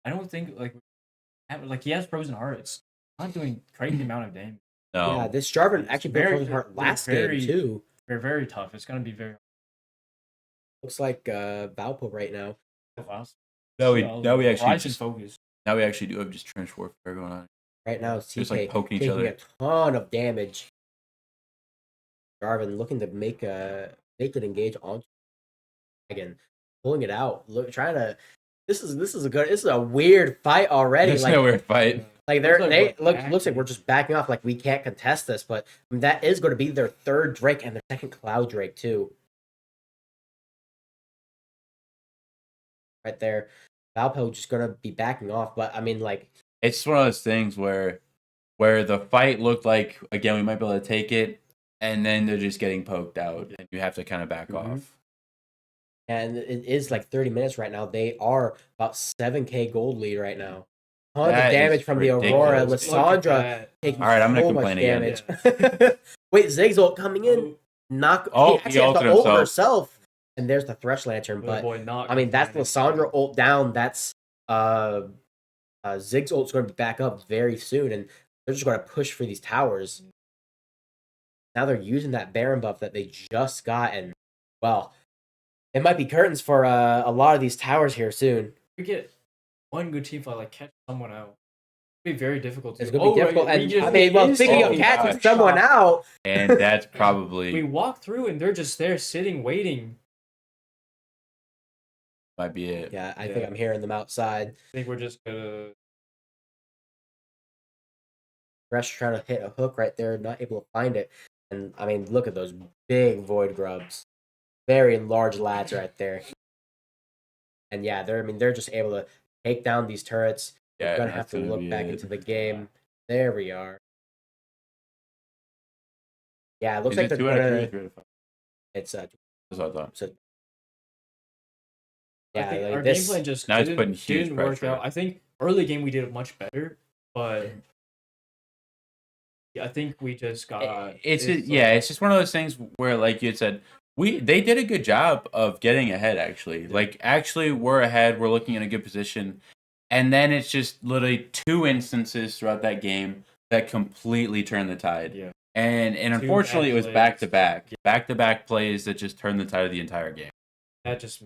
I don't think like he has frozen heart. It's not doing crazy amount of damage. No. Yeah, this Jarvan It's actually built Frozen Heart last game too. They're very tough. It's gonna be very Looks like Valpo right now. fast. Now we actually Rise and just, focus. now we actually do have just trench warfare going on. Right now, it's Just, TK like, poking each taking other. a ton of damage. Jarvan looking to make it engage on again, pulling it out. Look, trying to. This is a weird fight already. It's Like a weird fight. Like Looks looks like we're just backing off. Like we can't contest this, but that is going to be their third Drake and their second Cloud Drake too. Right there, Valpo just going to be backing off. But I mean, like It's one of those things where the fight looked like, again, we might be able to take it, and then they're just getting poked out, and you have to kind of back off. And it is like 30 minutes right now. They are about 7K gold lead right now. Ton of That damage is from the Aurora. ridiculous. Lissandra taking All right, I'm gonna so much complain again. damage. Wait, Zig's ult coming in. Knock. Oh, He actually he has to ulted ult himself. herself. And there's the Thresh Lantern. But I mean, that's Lissandra ult down. That's Zig's ult's going to be back up very soon, and they're just going to push for these towers. Now they're using that Baron buff that they just got, and well, it might be curtains for a lot of these towers here soon. We get one good team fight, like catch someone out. It'd be very difficult. It's gonna be difficult. Right, And I mean, well, speaking of catching someone out, And that's probably we walk through and they're just there sitting, waiting. might be it. yeah, I think I'm hearing them outside. I think we're just gonna. Thresh trying to hit a hook right there, not able to find it. And I mean, look at those big void grubs, very large lads right there. And yeah, they're just able to take down these turrets. Yeah, We're gonna have that's to gonna look be back it. into the game. There we are. Yeah, it looks Is like it they're 2 out of 3 or gonna. 3 out of 5? It's That's what I thought. so. I Yeah, think like our this. gameplay just Now it's putting huge didn't work pressure. out. I think early game we did it much better, but I think we just got. It's just one of those things where, like you had said, they did a good job of getting ahead. Actually, we're ahead. We're looking in a good position, and then it's just literally 2 instances throughout that game that completely turned the tide. Yeah. And unfortunately, it was plays. back to back plays that just turned the tide of the entire game. That just.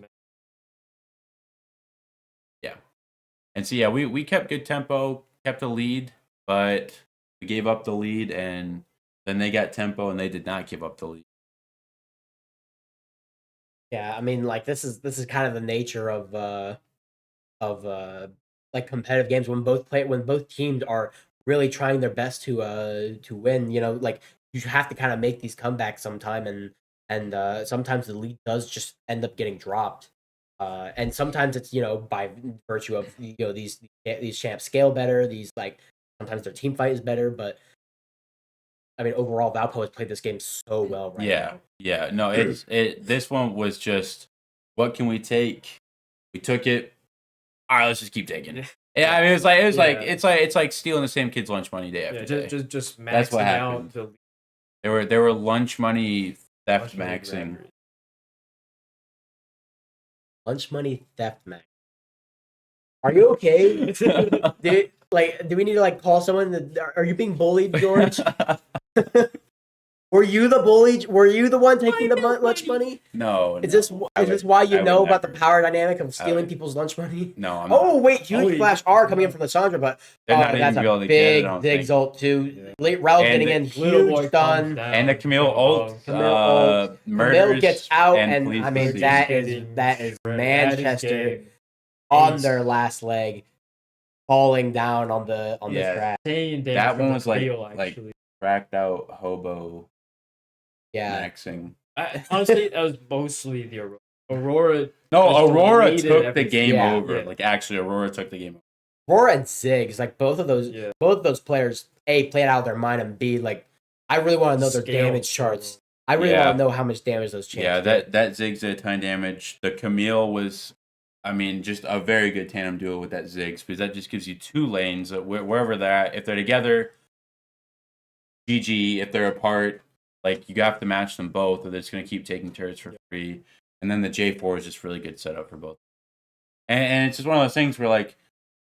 And so we kept good tempo, kept the lead, but we gave up the lead, and then they got tempo, and they did not give up the lead. Yeah, I mean, like this is kind of the nature of like competitive games when both teams are really trying their best to win. You know, like you have to kind of make these comebacks sometime, and sometimes the lead does just end up getting dropped. And sometimes it's by virtue of these champs scale better. These like sometimes their team fight is better, but I mean overall Valpo has played this game so well right now. Yeah. No, this one was just, what can we take? We took it. All right, let's just keep taking it. Yeah, I mean it's like stealing the same kid's lunch money day after day. Just maxing That's what out. happened. They were lunch money theft maxing. Lunch money theft, Max. Are you okay? do we need to like call someone? Are you being bullied, George? Were you the bully? Were you the one taking the lunch money? No. Is this why you know about the never. power dynamic of stealing people's lunch money? No, I'm Oh not. wait, huge flash R coming in from Lissandra, but They're not even that's gonna be able a to get it, I big don't big think. ult too. Late Rel And getting the in, Little boy huge stun. comes down. And the Camille ult, Camille murders gets out, and please I mean proceed. that is Manchester on their last leg, falling down on the track. That one was like cracked out hobo maxing. Honestly, that was mostly the Aurora. Aurora Aurora just took the everything. game Yeah. over. Yeah. Like actually, Aurora took the game over. Aurora and Ziggs, like both of those players, A, played out of their mind, and B, like I really want to know their Scale damage so charts. I really want to know how much damage those champs did. that Ziggs did a ton of damage. The Camille was, I mean, just a very good tandem duo with that Ziggs, because that just gives you 2 lanes wherever they're at. If they're together, GG. If they're apart, like you have to match them both, or they're just gonna keep taking turrets for free. And then the J4 is just really good setup for both. And it's just one of those things where like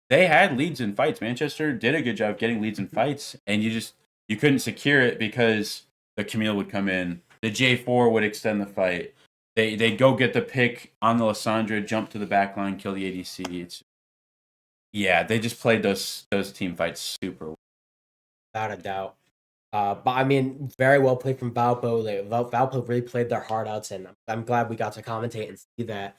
they had leads in fights. Manchester did a good job getting leads in fights, and you couldn't secure it because the Camille would come in. The J4 would extend the fight. They'd go get the pick on the Lissandra, jump to the back line, kill the ADC. They just played those team fights super well. Without a doubt. But I mean, very well played from Valpo. Valpo really played their heart outs, and I'm glad we got to commentate and see that.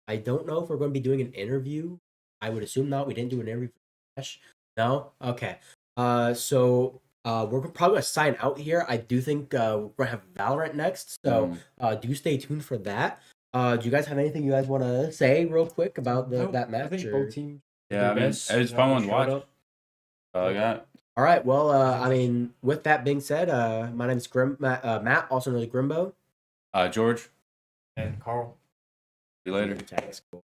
I don't know if we're going to be doing an interview. I would assume not. We didn't do an interview for Ash. No? Okay. So we're probably going to sign out here. I do think we're going to have Valorant next, so do stay tuned for that. Do you guys have anything you guys want to say real quick about that match? I think both teams. Yeah, I mean, it was fun to watch. All right. Well, I mean, with that being said, my name is Matt, also known as Grimbo. George. And Carl. See you later. Thanks. Cool.